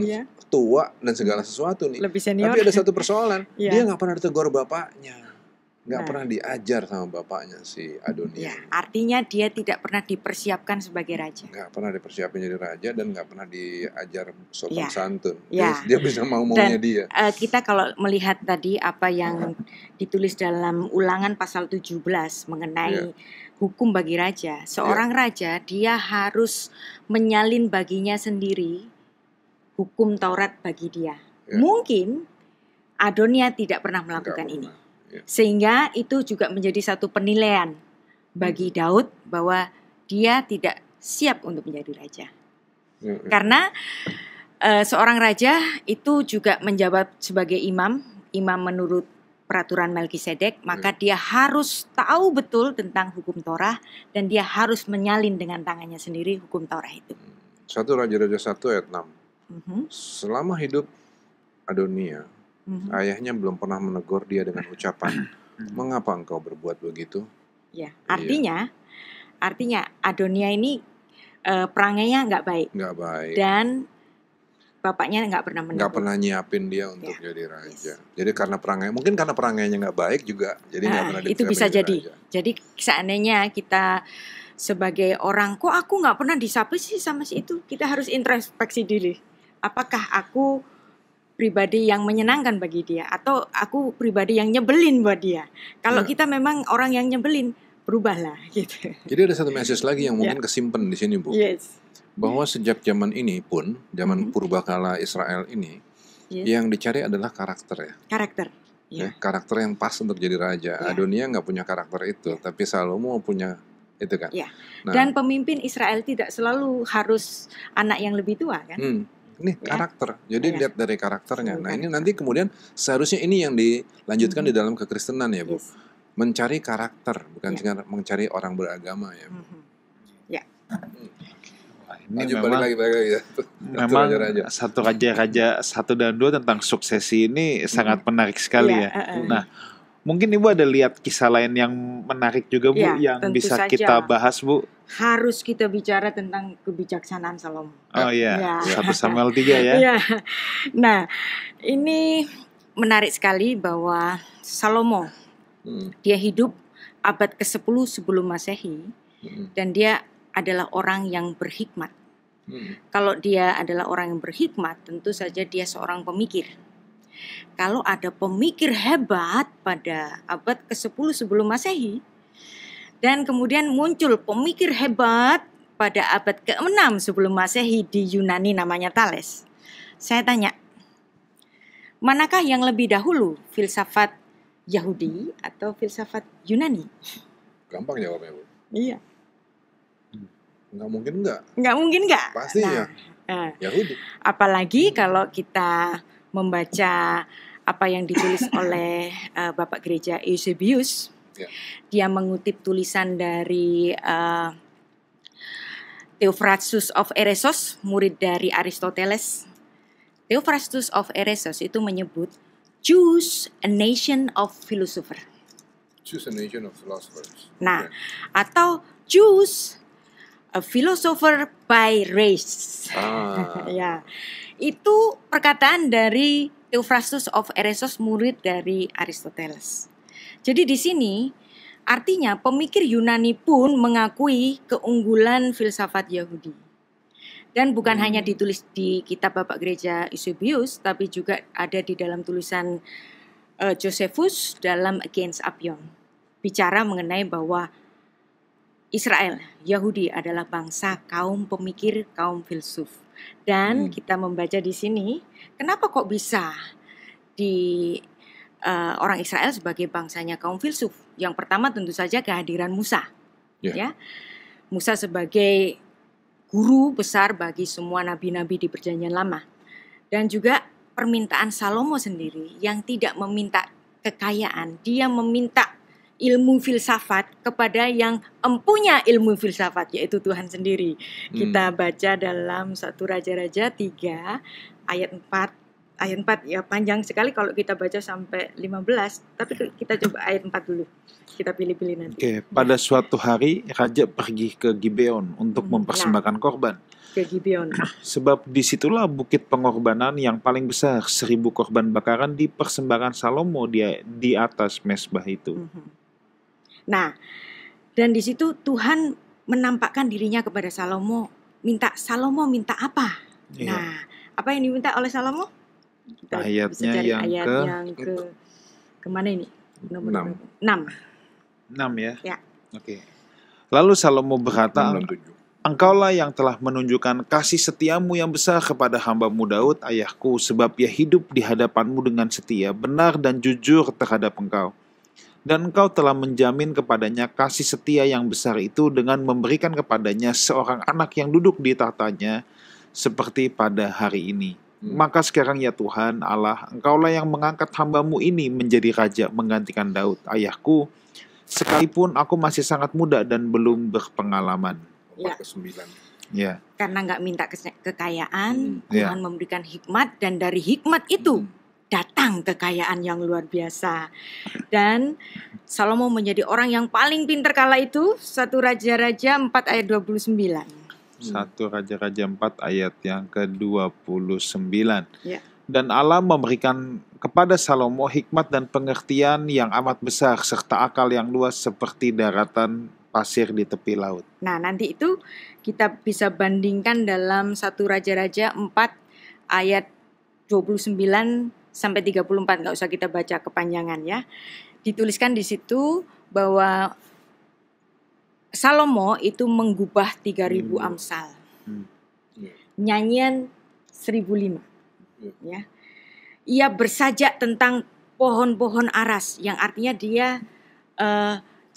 tua dan segala sesuatu nih. Lebih senior. Tapi ada satu persoalan, dia nggak pernah ditegur bapaknya, nggak pernah diajar sama bapaknya si Adonia. Artinya dia tidak pernah dipersiapkan sebagai raja. Nggak pernah dipersiapkan jadi raja dan nggak pernah diajar sopan santun. Ya. Dia bisa mau-maunya dia. Kita kalau melihat tadi apa yang ditulis dalam Ulangan pasal 17 mengenai hukum bagi raja, seorang raja dia harus menyalin baginya sendiri hukum Taurat bagi dia. Mungkin Adonia tidak pernah melakukan ini. Sehingga itu juga menjadi satu penilaian bagi Daud bahwa dia tidak siap untuk menjadi raja. Karena seorang raja itu juga menjabat sebagai imam menurut peraturan Melkisedek, maka dia harus tahu betul tentang hukum Torah dan dia harus menyalin dengan tangannya sendiri hukum Torah itu. 1 Raja-Raja 1 ayat 6. Selama hidup Adonia, ayahnya belum pernah menegur dia dengan ucapan, "Mengapa engkau berbuat begitu?" Ya, artinya Adonia ini perangainya nggak baik. Dan bapaknya nggak pernah menegur. Nggak pernah nyiapin dia untuk jadi raja. Jadi karena perangainya nggak baik juga, jadi nggak pernah itu bisa jadi. Raja. Jadi seandainya kita sebagai orang, kok aku nggak pernah disapa sih sama si itu, kita harus introspeksi diri. Apakah aku pribadi yang menyenangkan bagi dia atau aku pribadi yang nyebelin buat dia? Kalau kita memang orang yang nyebelin, berubahlah gitu. Jadi ada satu message lagi yang mungkin kesimpan di sini, Bu. Bahwa sejak zaman ini pun, zaman purbakala Israel ini, yang dicari adalah karakter ya. Karakter yang pas untuk jadi raja. Adonia nggak punya karakter itu, tapi Salomo punya itu kan. Nah, dan pemimpin Israel tidak selalu harus anak yang lebih tua kan. Ini karakter, jadi lihat dari karakternya. Nah ini nanti kemudian seharusnya ini yang dilanjutkan di dalam kekristenan ya Bu. Mencari karakter, bukan cuma mencari orang beragama ya Bu. Ini memang Raja-Raja. 1 Raja-Raja 1 dan 2 tentang suksesi ini sangat menarik sekali ya. Nah, mungkin Ibu ada lihat kisah lain yang menarik juga Bu, yang bisa kita bahas Bu? Harus kita bicara tentang kebijaksanaan Salomo. Oh iya, 1 Samuel 3 ya. Nah, ini menarik sekali bahwa Salomo Dia hidup abad ke-10 sebelum Masehi dan dia adalah orang yang berhikmat. Kalau dia adalah orang yang berhikmat, tentu saja dia seorang pemikir. Kalau ada pemikir hebat pada abad ke-10 sebelum Masehi, dan kemudian muncul pemikir hebat pada abad ke-6 sebelum Masehi di Yunani namanya Thales. Saya tanya, manakah yang lebih dahulu, filsafat Yahudi atau filsafat Yunani? Gampang jawabnya, Bu. Iya. Nggak mungkin nggak. Nggak mungkin nggak? Pasti ya. Yahudi. Apalagi kalau kita membaca apa yang ditulis oleh Bapak Gereja Eusebius. Ya. Dia mengutip tulisan dari Theophrastus of Eresos, murid dari Aristoteles. Theophrastus of Eresos itu menyebut Jews a nation of philosophers. Choose a nation of philosophers. Nah, atau Jews a philosopher by race. Ya, itu perkataan dari Theophrastus of Eresos, murid dari Aristoteles. Jadi di sini artinya pemikir Yunani pun mengakui keunggulan filsafat Yahudi. Dan bukan hanya ditulis di kitab Bapak Gereja Eusebius, tapi juga ada di dalam tulisan Josephus dalam Against Apion. Bicara mengenai bahwa Israel, Yahudi adalah bangsa, kaum pemikir, kaum filsuf. Dan kita membaca di sini, kenapa kok bisa orang Israel sebagai bangsanya kaum filsuf? Yang pertama tentu saja kehadiran Musa. Ya. Musa sebagai guru besar bagi semua nabi-nabi di Perjanjian Lama. Dan juga permintaan Salomo sendiri yang tidak meminta kekayaan, dia meminta ilmu filsafat kepada yang empunya ilmu filsafat, yaitu Tuhan sendiri. Kita baca dalam 1 Raja-Raja 3 ayat 4. Ayat 4 ya panjang sekali kalau kita baca sampai 15, tapi kita coba ayat 4 dulu. Kita pilih-pilih nanti. Oke, pada suatu hari raja pergi ke Gibeon untuk mempersembahkan korban. Ke Gibeon. Sebab disitulah bukit pengorbanan yang paling besar, 1000 korban bakaran dipersembahkan Salomo di atas mezbah itu. Nah, dan di situ Tuhan menampakkan dirinya kepada Salomo, Salomo minta apa? Iya. Nah, apa yang diminta oleh Salomo? Kita Ayatnya bisa cari yang ayat ke yang kemana ini? Nomor 6. 6 ya? Ya. Oke. Lalu Salomo berkata, 6 dan 7. Engkaulah yang telah menunjukkan kasih setiamu yang besar kepada hambamu Daud, ayahku, sebab ia hidup di hadapanmu dengan setia, benar dan jujur terhadap engkau. Dan engkau telah menjamin kepadanya kasih setia yang besar itu dengan memberikan kepadanya seorang anak yang duduk di tahtanya seperti pada hari ini. Maka sekarang ya Tuhan Allah, engkaulah yang mengangkat hambamu ini menjadi raja menggantikan Daud, ayahku, sekalipun aku masih sangat muda dan belum berpengalaman. 4-9. Ya. Karena nggak minta kekayaan, Tuhan memberikan hikmat, dan dari hikmat itu datang kekayaan yang luar biasa. Dan Salomo menjadi orang yang paling pintar kala itu. 1 Raja-Raja 4 ayat 29. 1 Raja-Raja 4 ayat yang ke-29. Ya. Dan Allah memberikan kepada Salomo hikmat dan pengertian yang amat besar serta akal yang luas seperti daratan pasir di tepi laut. Nah, nanti itu kita bisa bandingkan dalam 1 Raja-Raja 4 ayat 29 sampai 34, nggak usah kita baca kepanjangan ya. Dituliskan di situ bahwa Salomo itu menggubah 3.000 amsal. Nyanyian 1.005. Ya. Ia bersajak tentang pohon-pohon aras, yang artinya dia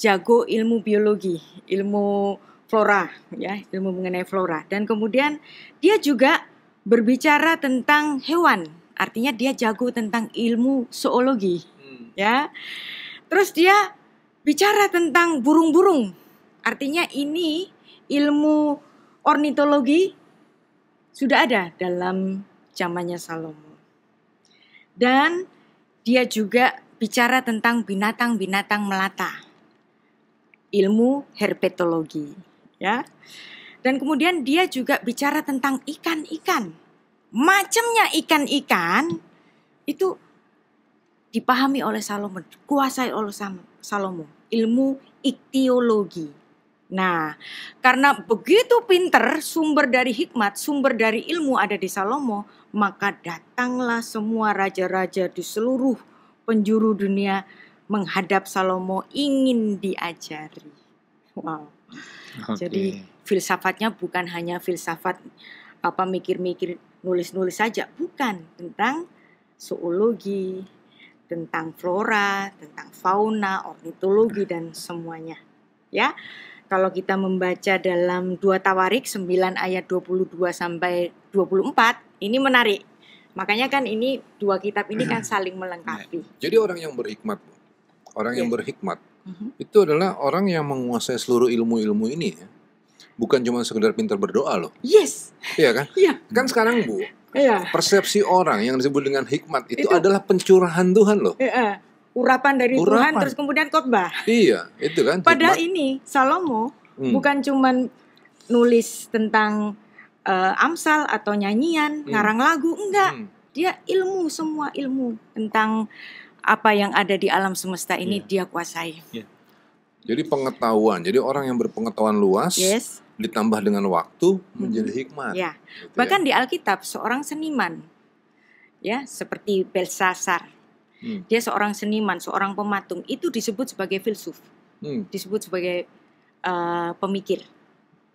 jago ilmu biologi, ilmu flora, ya, ilmu mengenai flora. Dan kemudian dia juga berbicara tentang hewan, artinya dia jago tentang ilmu zoologi, ya. Terus dia bicara tentang burung-burung, artinya ini ilmu ornitologi sudah ada dalam zamannya Salomo. Dan dia juga bicara tentang binatang-binatang melata, ilmu herpetologi, ya. Dan kemudian dia juga bicara tentang ikan-ikan. Macamnya ikan-ikan itu dipahami oleh Salomo, kuasai oleh Salomo, ilmu iktiologi. Nah, karena begitu pinter, sumber dari hikmat, sumber dari ilmu ada di Salomo, maka datanglah semua raja-raja di seluruh penjuru dunia menghadap Salomo ingin diajari. Wow. Jadi filsafatnya bukan hanya filsafat mikir-mikir, nulis-nulis saja, bukan, tentang zoologi, tentang flora, tentang fauna, ornitologi dan semuanya. Ya. Kalau kita membaca dalam 2 Tawarik 9 ayat 22 sampai 24, ini menarik. Makanya kan ini 2 kitab ini kan saling melengkapi. Jadi orang yang berhikmat, yang berhikmat itu adalah orang yang menguasai seluruh ilmu-ilmu ini ya. Bukan cuma sekedar pintar berdoa loh. Yes. Iya kan? Iya. Kan sekarang Bu, Iya. persepsi orang yang disebut dengan hikmat itu adalah pencurahan Tuhan loh. Iya. Urapan dari Tuhan terus kemudian khotbah. Iya, itu kan. Padahal ini Salomo bukan cuman nulis tentang Amsal atau nyanyian, ngarang lagu, enggak. Dia ilmu, semua ilmu tentang apa yang ada di alam semesta ini dia kuasai. Jadi pengetahuan, jadi orang yang berpengetahuan luas ditambah dengan waktu menjadi hikmat. Ya. Gitu bahkan di Alkitab seorang seniman, ya seperti Belsasar, dia seorang seniman, seorang pematung, itu disebut sebagai filsuf, disebut sebagai pemikir.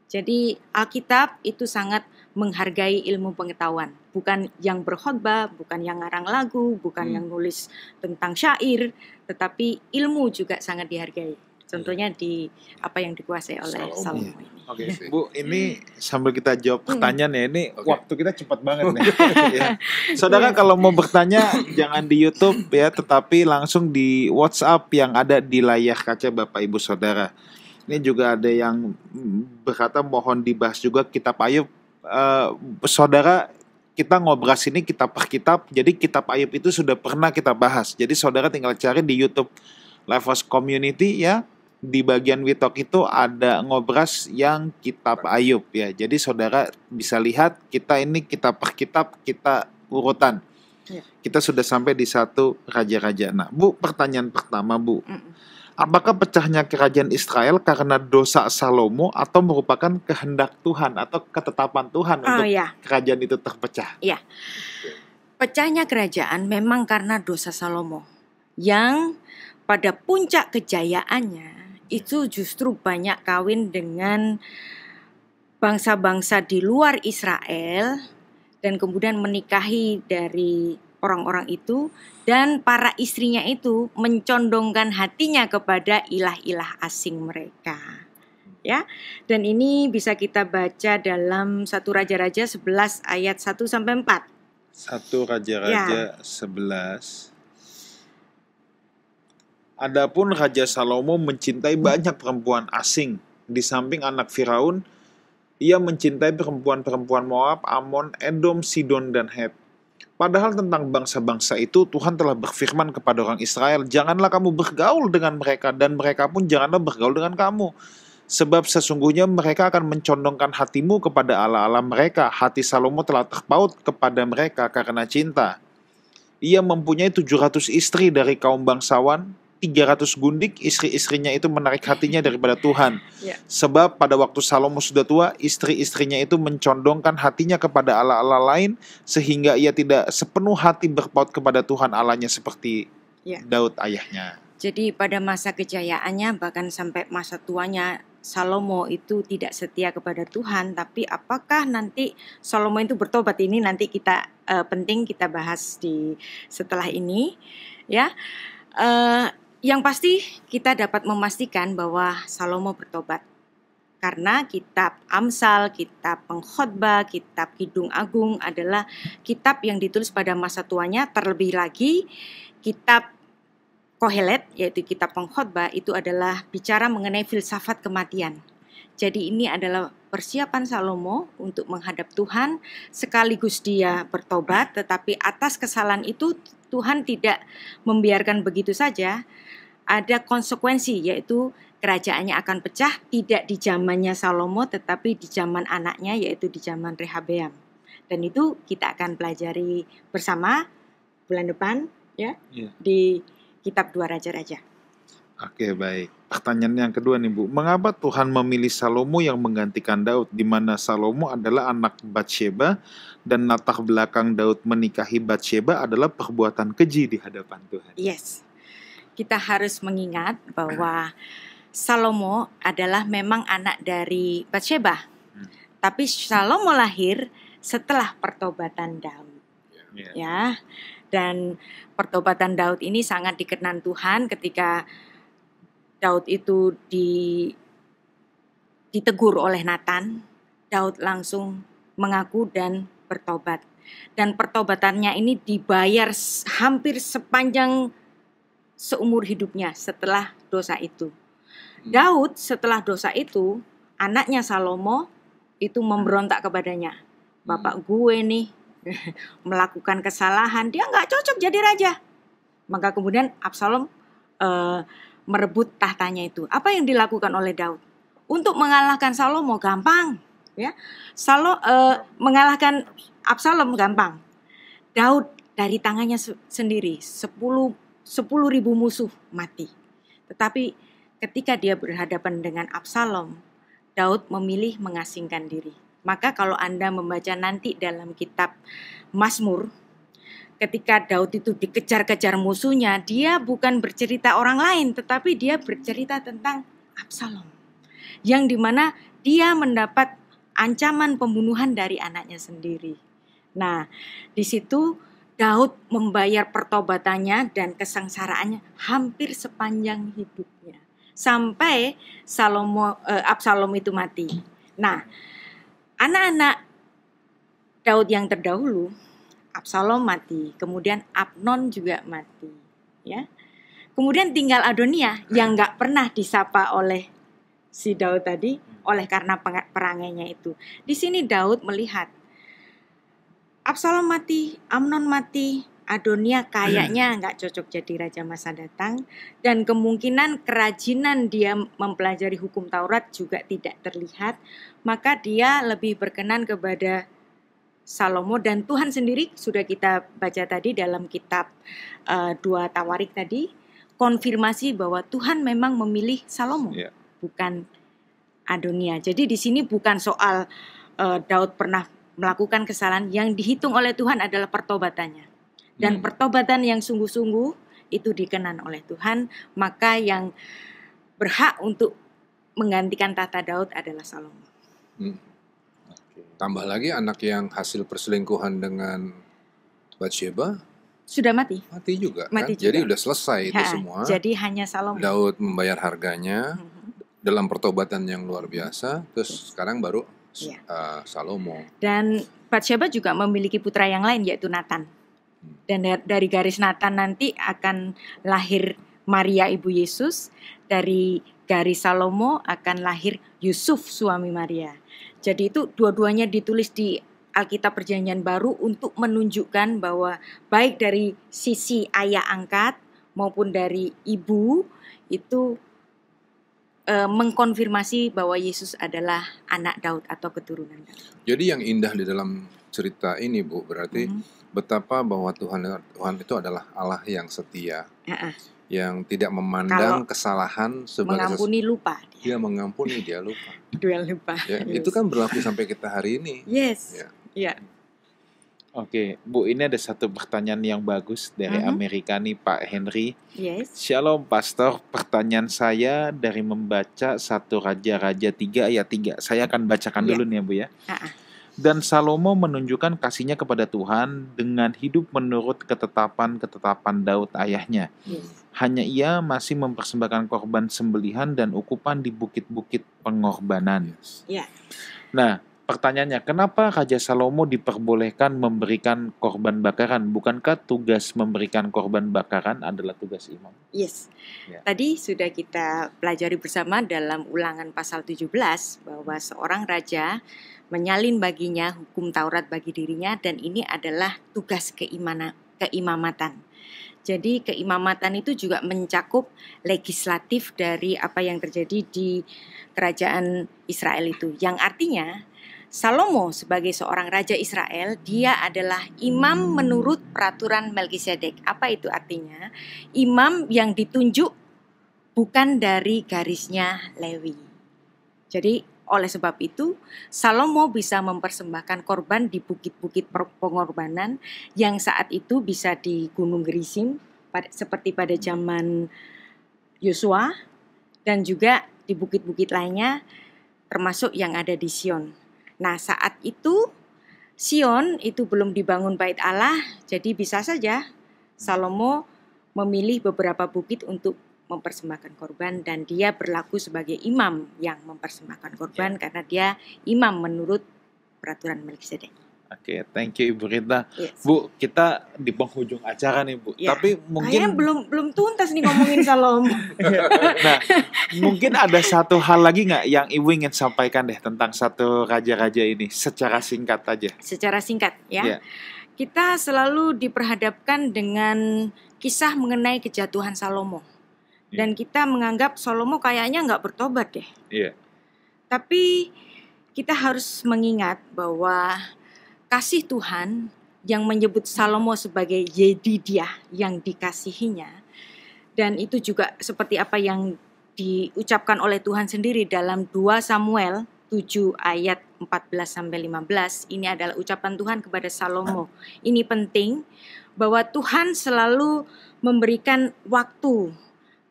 Jadi Alkitab itu sangat menghargai ilmu pengetahuan, bukan yang berkhotbah, bukan yang ngarang lagu, bukan yang nulis tentang syair, tetapi ilmu juga sangat dihargai. Contohnya di apa yang dikuasai oleh Salomo ini. Oke, Bu, ini sambil kita jawab pertanyaan ya, ini waktu kita cepat banget nih. Ya. Saudara kalau mau bertanya jangan di YouTube ya, tetapi langsung di WhatsApp yang ada di layar kaca Bapak Ibu Saudara. Ini juga ada yang berkata mohon dibahas juga kitab Ayub. Saudara, kita ngobras ini kitab per kitab, jadi kitab Ayub itu sudah pernah kita bahas. Jadi saudara tinggal cari di YouTube Lifehouse Community ya. Di bagian Witok itu ada ngobras yang kitab Ayub ya. Jadi saudara bisa lihat kita ini kitab per kitab kita urutan. Kita sudah sampai di 1 Raja-Raja. Nah, Bu, pertanyaan pertama, Bu. Apakah pecahnya kerajaan Israel karena dosa Salomo atau merupakan kehendak Tuhan atau ketetapan Tuhan untuk kerajaan itu terpecah? Iya. Pecahnya kerajaan memang karena dosa Salomo yang pada puncak kejayaannya itu justru banyak kawin dengan bangsa-bangsa di luar Israel dan kemudian menikahi dari orang-orang itu, dan para istrinya itu mencondongkan hatinya kepada ilah-ilah asing mereka. Ya. Dan ini bisa kita baca dalam 1 Raja-Raja 11 ayat 1 sampai 4. 1 Raja-Raja 11. Adapun Raja Salomo mencintai banyak perempuan asing. Di samping anak Firaun, ia mencintai perempuan-perempuan Moab, Amon, Edom, Sidon, dan Het. Padahal tentang bangsa-bangsa itu Tuhan telah berfirman kepada orang Israel, janganlah kamu bergaul dengan mereka, dan mereka pun janganlah bergaul dengan kamu. Sebab sesungguhnya mereka akan mencondongkan hatimu kepada Allah-Allah mereka. Hati Salomo telah terpaut kepada mereka karena cinta. Ia mempunyai 700 istri dari kaum bangsawan, 300 gundik, istri-istrinya itu menarik hatinya daripada Tuhan. Sebab pada waktu Salomo sudah tua, istri-istrinya itu mencondongkan hatinya kepada Allah-Allah lain, sehingga ia tidak sepenuh hati berpaut kepada Tuhan Allahnya seperti Daud ayahnya. Jadi pada masa kejayaannya, bahkan sampai masa tuanya, Salomo itu tidak setia kepada Tuhan. Tapi apakah nanti Salomo itu bertobat? Ini nanti kita penting kita bahas di setelah ini, ya. Yang pasti kita dapat memastikan bahwa Salomo bertobat. Karena kitab Amsal, kitab Pengkhotbah, kitab Kidung Agung adalah kitab yang ditulis pada masa tuanya. Terlebih lagi kitab Kohelet, yaitu kitab Pengkhotbah, itu adalah bicara mengenai filsafat kematian. Jadi ini adalah persiapan Salomo untuk menghadap Tuhan, sekaligus dia bertobat, tetapi atas kesalahan itu Tuhan tidak membiarkan begitu saja. Ada konsekuensi, yaitu kerajaannya akan pecah, tidak di zamannya Salomo, tetapi di zaman anaknya, yaitu di zaman Rehabeam. Dan itu kita akan pelajari bersama bulan depan, ya Iya. di kitab 2 Raja-Raja. Oke, baik. Pertanyaan yang kedua nih, Bu. Mengapa Tuhan memilih Salomo yang menggantikan Daud, di mana Salomo adalah anak Batsheba dan latar belakang Daud menikahi Batsheba adalah perbuatan keji di hadapan Tuhan? Yes. Kita harus mengingat bahwa Salomo adalah memang anak dari Batsheba. Tapi Salomo lahir setelah pertobatan Daud. Iya. Ya. Dan pertobatan Daud ini sangat dikenan Tuhan ketika Daud itu ditegur oleh Nathan. Daud langsung mengaku dan bertobat. Dan pertobatannya ini dibayar hampir sepanjang seumur hidupnya setelah dosa itu. Daud setelah dosa itu, anaknya Salomo itu memberontak kepadanya. Bapak gue nih melakukan kesalahan, dia nggak cocok jadi raja. Maka kemudian Absalom merebut tahtanya itu. Apa yang dilakukan oleh Daud? Untuk mengalahkan Salomo gampang, ya. Mengalahkan Absalom gampang. Daud dari tangannya sendiri 10.000 musuh mati. Tetapi ketika dia berhadapan dengan Absalom, Daud memilih mengasingkan diri. Maka kalau Anda membaca nanti dalam kitab Mazmur, ketika Daud itu dikejar-kejar musuhnya, dia bukan bercerita orang lain, tetapi dia bercerita tentang Absalom. Yang dimana dia mendapat ancaman pembunuhan dari anaknya sendiri. Nah, di situ Daud membayar pertobatannya dan kesengsaraannya hampir sepanjang hidupnya. Sampai Absalom itu mati. Nah, anak-anak Daud yang terdahulu, Absalom mati, kemudian Abnon juga mati, ya. Kemudian tinggal Adonia yang nggak pernah disapa oleh si Daud tadi, oleh karena perangainya itu. Di sini Daud melihat Absalom mati, Amnon mati, Adonia kayaknya nggak cocok jadi raja masa datang, dan kemungkinan kerajinan dia mempelajari hukum Taurat juga tidak terlihat, maka dia lebih berkenan kepada Salomo, dan Tuhan sendiri sudah kita baca tadi dalam kitab 2 Tawarik tadi, konfirmasi bahwa Tuhan memang memilih Salomo, bukan Adonia. Jadi di sini bukan soal Daud pernah melakukan kesalahan, yang dihitung oleh Tuhan adalah pertobatannya. Dan pertobatan yang sungguh-sungguh itu dikenan oleh Tuhan, maka yang berhak untuk menggantikan tahta Daud adalah Salomo. Tambah lagi anak yang hasil perselingkuhan dengan Batsheba sudah mati juga mati kan? Juga. Jadi udah selesai itu semua. Jadi hanya Salomo. Daud membayar harganya dalam pertobatan yang luar biasa. Terus sekarang baru Salomo. Dan Batsheba juga memiliki putra yang lain, yaitu Nathan. Dan dari garis Nathan nanti akan lahir Maria ibu Yesus. Dari garis Salomo akan lahir Yusuf suami Maria. Jadi itu dua-duanya ditulis di Alkitab Perjanjian Baru untuk menunjukkan bahwa baik dari sisi ayah angkat maupun dari ibu itu mengkonfirmasi bahwa Yesus adalah anak Daud atau keturunan Daud. Jadi yang indah di dalam cerita ini, Bu, berarti betapa bahwa Tuhan itu adalah Allah yang setia. Yang tidak memandang kesalahan sebagai mengampuni lupa. Dia mengampuni, dia lupa. Dia lupa. Ya, itu kan berlaku sampai kita hari ini. Yes. Ya. Oke, Bu, ini ada satu pertanyaan yang bagus dari Amerika nih, Pak Henry. Yes. Shalom, Pastor. Pertanyaan saya dari membaca 1 Raja-Raja 3 ayat 3. Saya akan bacakan dulu nih ya, Bu ya. Dan Salomo menunjukkan kasihnya kepada Tuhan dengan hidup menurut ketetapan Daud ayahnya. Hanya ia masih mempersembahkan korban sembelihan dan ukupan di bukit-bukit pengorbanan. Nah, pertanyaannya, kenapa Raja Salomo diperbolehkan memberikan korban bakaran? Bukankah tugas memberikan korban bakaran adalah tugas imam? Yes. Tadi sudah kita pelajari bersama dalam Ulangan pasal 17 bahwa seorang raja menyalin baginya hukum Taurat bagi dirinya, dan ini adalah tugas keimamatan. Jadi keimamatan itu juga mencakup legislatif dari apa yang terjadi di kerajaan Israel itu. Yang artinya Salomo sebagai seorang raja Israel, dia adalah imam menurut peraturan Melkisedek. Apa itu artinya? Imam yang ditunjuk bukan dari garisnya Lewi. Jadi oleh sebab itu, Salomo bisa mempersembahkan korban di bukit-bukit pengorbanan yang saat itu bisa di Gunung Gerizim, seperti pada zaman Yosua, dan juga di bukit-bukit lainnya, termasuk yang ada di Sion. Nah, saat itu Sion itu belum dibangun bait Allah, jadi bisa saja Salomo memilih beberapa bukit untuk mempersembahkan korban, dan dia berlaku sebagai imam yang mempersembahkan korban karena dia imam menurut peraturan Melkisedek. Oke, thank you Ibu Rita. Yes. Bu, kita di penghujung acara nih Bu. Ya, Tapi mungkin kayaknya belum tuntas nih ngomongin Salomo. nah, mungkin ada satu hal lagi nggak yang Ibu ingin sampaikan deh tentang satu raja-raja ini secara singkat aja. Secara singkat ya. Ya. Kita selalu diperhadapkan dengan kisah mengenai kejatuhan Salomo. Dan kita menganggap Salomo kayaknya nggak bertobat deh. Iya. Tapi kita harus mengingat bahwa kasih Tuhan yang menyebut Salomo sebagai Yedidiah yang dikasihinya, dan itu juga seperti apa yang diucapkan oleh Tuhan sendiri dalam 2 Samuel 7 ayat 14-15. Ini adalah ucapan Tuhan kepada Salomo. Ini penting bahwa Tuhan selalu memberikan waktu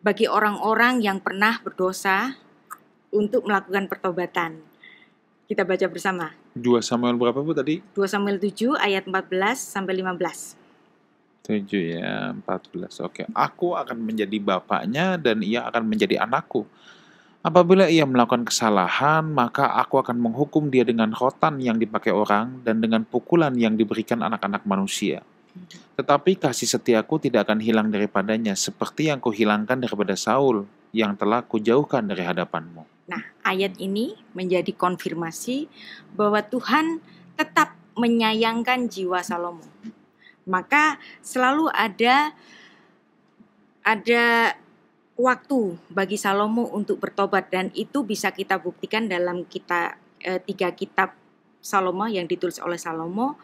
bagi orang-orang yang pernah berdosa untuk melakukan pertobatan. Kita baca bersama. 2 Samuel berapa Bu tadi? 2 Samuel 7 ayat 14-15. 7 ya, 14. Oke. Aku akan menjadi bapaknya dan ia akan menjadi anakku. Apabila ia melakukan kesalahan, maka aku akan menghukum dia dengan rotan yang dipakai orang dan dengan pukulan yang diberikan anak-anak manusia. Tetapi kasih setiaku tidak akan hilang daripadanya, seperti yang kuhilangkan daripada Saul, yang telah kujauhkan dari hadapanmu. Nah, ayat ini menjadi konfirmasi bahwa Tuhan tetap menyayangkan jiwa Salomo. Maka selalu ada waktu bagi Salomo untuk bertobat, dan itu bisa kita buktikan dalam 3 kitab Salomo yang ditulis oleh Salomo.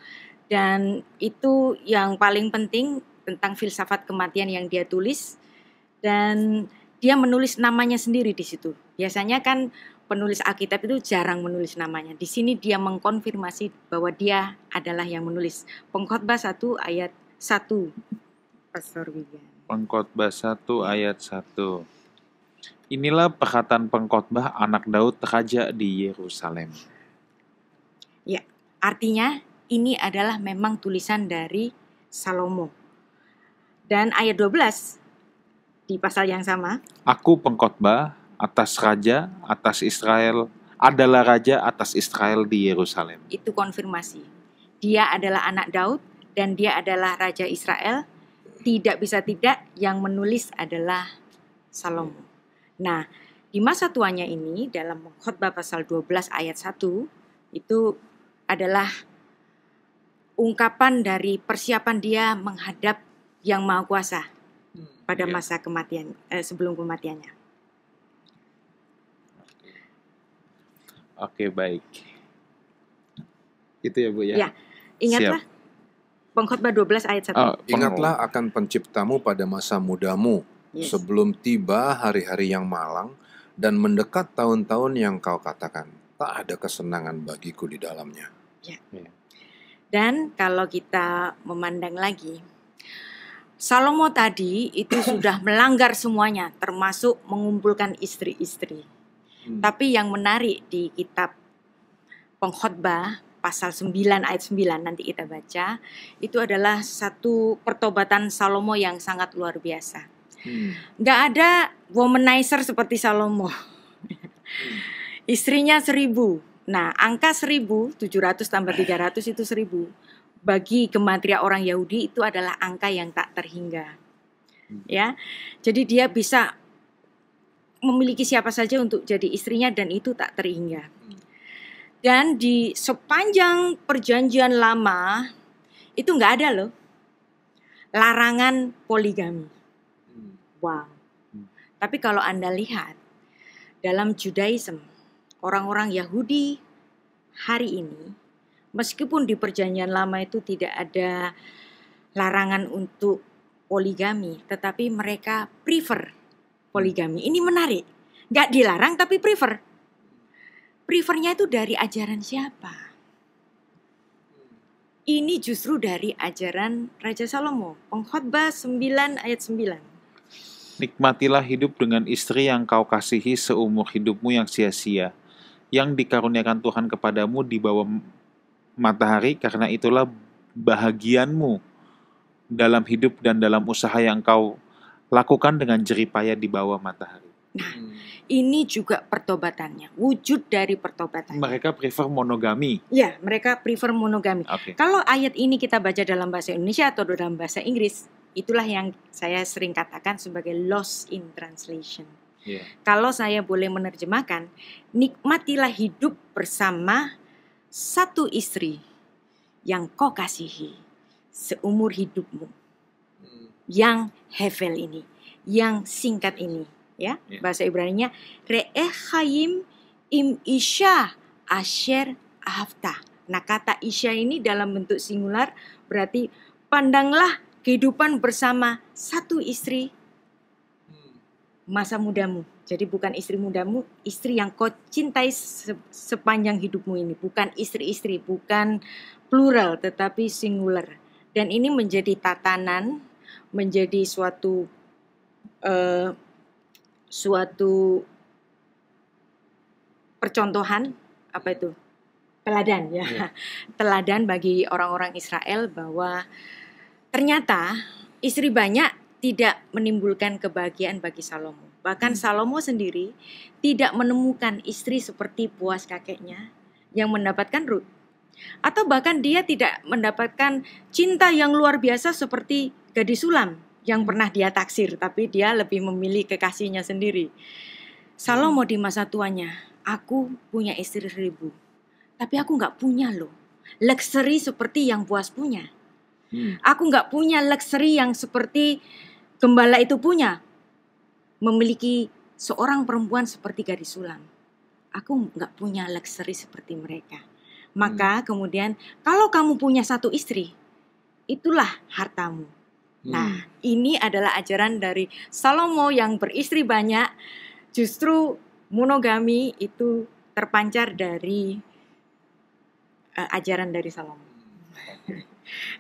Dan itu yang paling penting tentang filsafat kematian yang dia tulis, dan dia menulis namanya sendiri di situ. Biasanya kan penulis Alkitab itu jarang menulis namanya. Di sini dia mengkonfirmasi bahwa dia adalah yang menulis. Pengkhotbah 1 ayat 1. Pastor Wigan. Pengkhotbah 1 ayat 1. Inilah perkataan pengkhotbah anak Daud raja di Yerusalem. Ya, artinya ini adalah memang tulisan dari Salomo. Dan ayat 12 di pasal yang sama. Aku pengkhotbah atas raja atas Israel, adalah raja atas Israel di Yerusalem. Itu konfirmasi. Dia adalah anak Daud dan dia adalah raja Israel. Tidak bisa tidak, yang menulis adalah Salomo. Nah, di masa tuanya ini dalam khotbah pasal 12 ayat 1 itu adalah ungkapan dari persiapan dia menghadap Yang Maha Kuasa pada masa kematian, sebelum kematiannya. Oke, baik. Itu ya Bu ya. Ya, ingatlah Pengkhotbah 12 ayat 1. Ingatlah akan penciptamu pada masa mudamu, sebelum tiba hari-hari yang malang dan mendekat tahun-tahun yang kau katakan, tak ada kesenangan bagiku di dalamnya. Ya. Dan kalau kita memandang lagi, Salomo tadi itu sudah melanggar semuanya, termasuk mengumpulkan istri-istri. Tapi yang menarik di kitab Pengkhotbah pasal 9 ayat 9 nanti kita baca, itu adalah satu pertobatan Salomo yang sangat luar biasa. Nggak ada womanizer seperti Salomo. Istrinya 1000. Nah, angka 1000, 700 tambah 300 itu 1000. Bagi gematria orang Yahudi itu adalah angka yang tak terhingga. Ya. Jadi dia bisa memiliki siapa saja untuk jadi istrinya dan itu tak terhingga. Dan di sepanjang perjanjian lama itu nggak ada loh larangan poligami. Wow. Tapi kalau Anda lihat dalam Judaism, orang-orang Yahudi hari ini, meskipun di Perjanjian Lama itu tidak ada larangan untuk poligami, tetapi mereka prefer poligami. Ini menarik. Nggak dilarang tapi prefer. Prefernya itu dari ajaran siapa? Ini justru dari ajaran Raja Salomo. Pengkhotbah 9 ayat 9. Nikmatilah hidup dengan istri yang kau kasihi seumur hidupmu yang sia-sia, yang dikaruniakan Tuhan kepadamu di bawah matahari, karena itulah bahagianmu dalam hidup dan dalam usaha yang kau lakukan dengan jeripaya di bawah matahari. Nah, ini juga pertobatannya, wujud dari pertobatannya. Mereka prefer monogami. Ya, mereka prefer monogami. Oke. Kalau ayat ini kita baca dalam bahasa Indonesia atau dalam bahasa Inggris, itulah yang saya sering katakan sebagai lost in translation. Yeah. Kalau saya boleh menerjemahkan, nikmatilah hidup bersama satu istri yang kau kasihi seumur hidupmu. Yang hevel ini, yang singkat ini, ya. Bahasa Ibraninya re'echayim im isha asher ahavta. Nah, kata isha ini dalam bentuk singular berarti pandanglah kehidupan bersama satu istri masa mudamu. Jadi bukan istri mudamu, istri yang kau cintai sepanjang hidupmu ini. Bukan istri-istri, bukan plural, tetapi singular. Dan ini menjadi tatanan, menjadi suatu percontohan, apa itu? Teladan ya. Teladan bagi orang-orang Israel bahwa ternyata istri banyak tidak menimbulkan kebahagiaan bagi Salomo. Bahkan Salomo sendiri tidak menemukan istri seperti Boas kakeknya yang mendapatkan Rut. Atau bahkan dia tidak mendapatkan cinta yang luar biasa seperti gadis Sulam yang pernah dia taksir, tapi dia lebih memilih kekasihnya sendiri. Salomo di masa tuanya, aku punya istri 1000, tapi aku gak punya loh luxury seperti yang Boas punya. Aku gak punya luxury yang seperti gembala itu punya, memiliki seorang perempuan seperti gadis Sulam. Aku gak punya luxury seperti mereka. Maka kemudian kalau kamu punya satu istri, itulah hartamu. Nah, ini adalah ajaran dari Salomo yang beristri banyak. Justru monogami itu terpancar dari ajaran dari Salomo.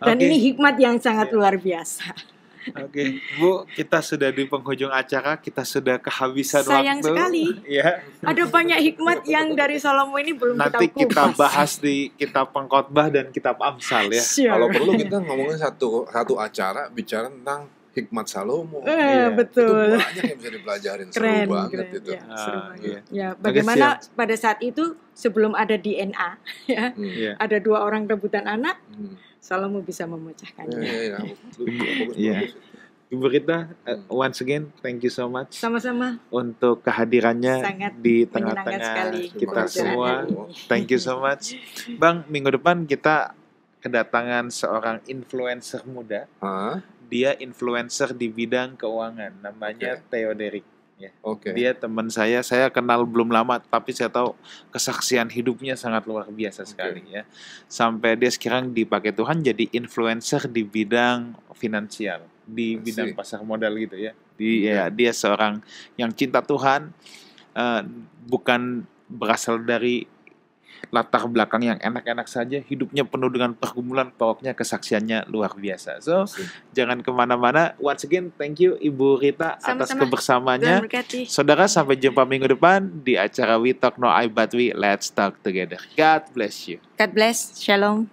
Dan ini hikmat yang sangat luar biasa. Oke, Bu, kita sudah di penghujung acara, kita sudah kehabisan Sayang waktu. sekali. Ya. Ada banyak hikmat yang dari Salomo ini belum Nanti kita kita kupas. bahas di kitab Pengkhotbah dan kitab Amsal ya. Sure. Kalau perlu kita ngomongin satu acara bicara tentang hikmat Salomo. Iya. Itu Betul. banyak yang bisa dipelajarin. Keren, Seru banget keren. itu. Ya, seru banget. Iya. Ya, bagaimana pada saat itu sebelum ada DNA, ya, Iya. ada 2 orang rebutan anak, Hmm. Salomo bisa memecahkannya. Iya. Iya. Ibu Rita, once again, thank you so much Sama-sama. untuk kehadirannya Sangat di menyenangkan tengah-tengah sekali kita pembicaraan semua. hari ini. Thank you so much. Bang, minggu depan kita kedatangan seorang influencer muda. Hah? Dia influencer di bidang keuangan, namanya Theo Derek. Oke. Dia teman saya kenal belum lama, tapi saya tahu kesaksian hidupnya sangat luar biasa sekali ya. Sampai dia sekarang dipakai Tuhan jadi influencer di bidang finansial, di bidang pasar modal gitu ya. Dia seorang yang cinta Tuhan, bukan berasal dari latar belakang yang enak-enak saja, hidupnya penuh dengan pergumulan, pokoknya kesaksiannya luar biasa. So, jangan kemana-mana. Once again, thank you Ibu Rita atas Sama-sama. kebersamaannya. Tuhan berkati. Saudara, sampai jumpa minggu depan di acara We Talk No I But We Let's Talk Together. God bless you. God bless. Shalom.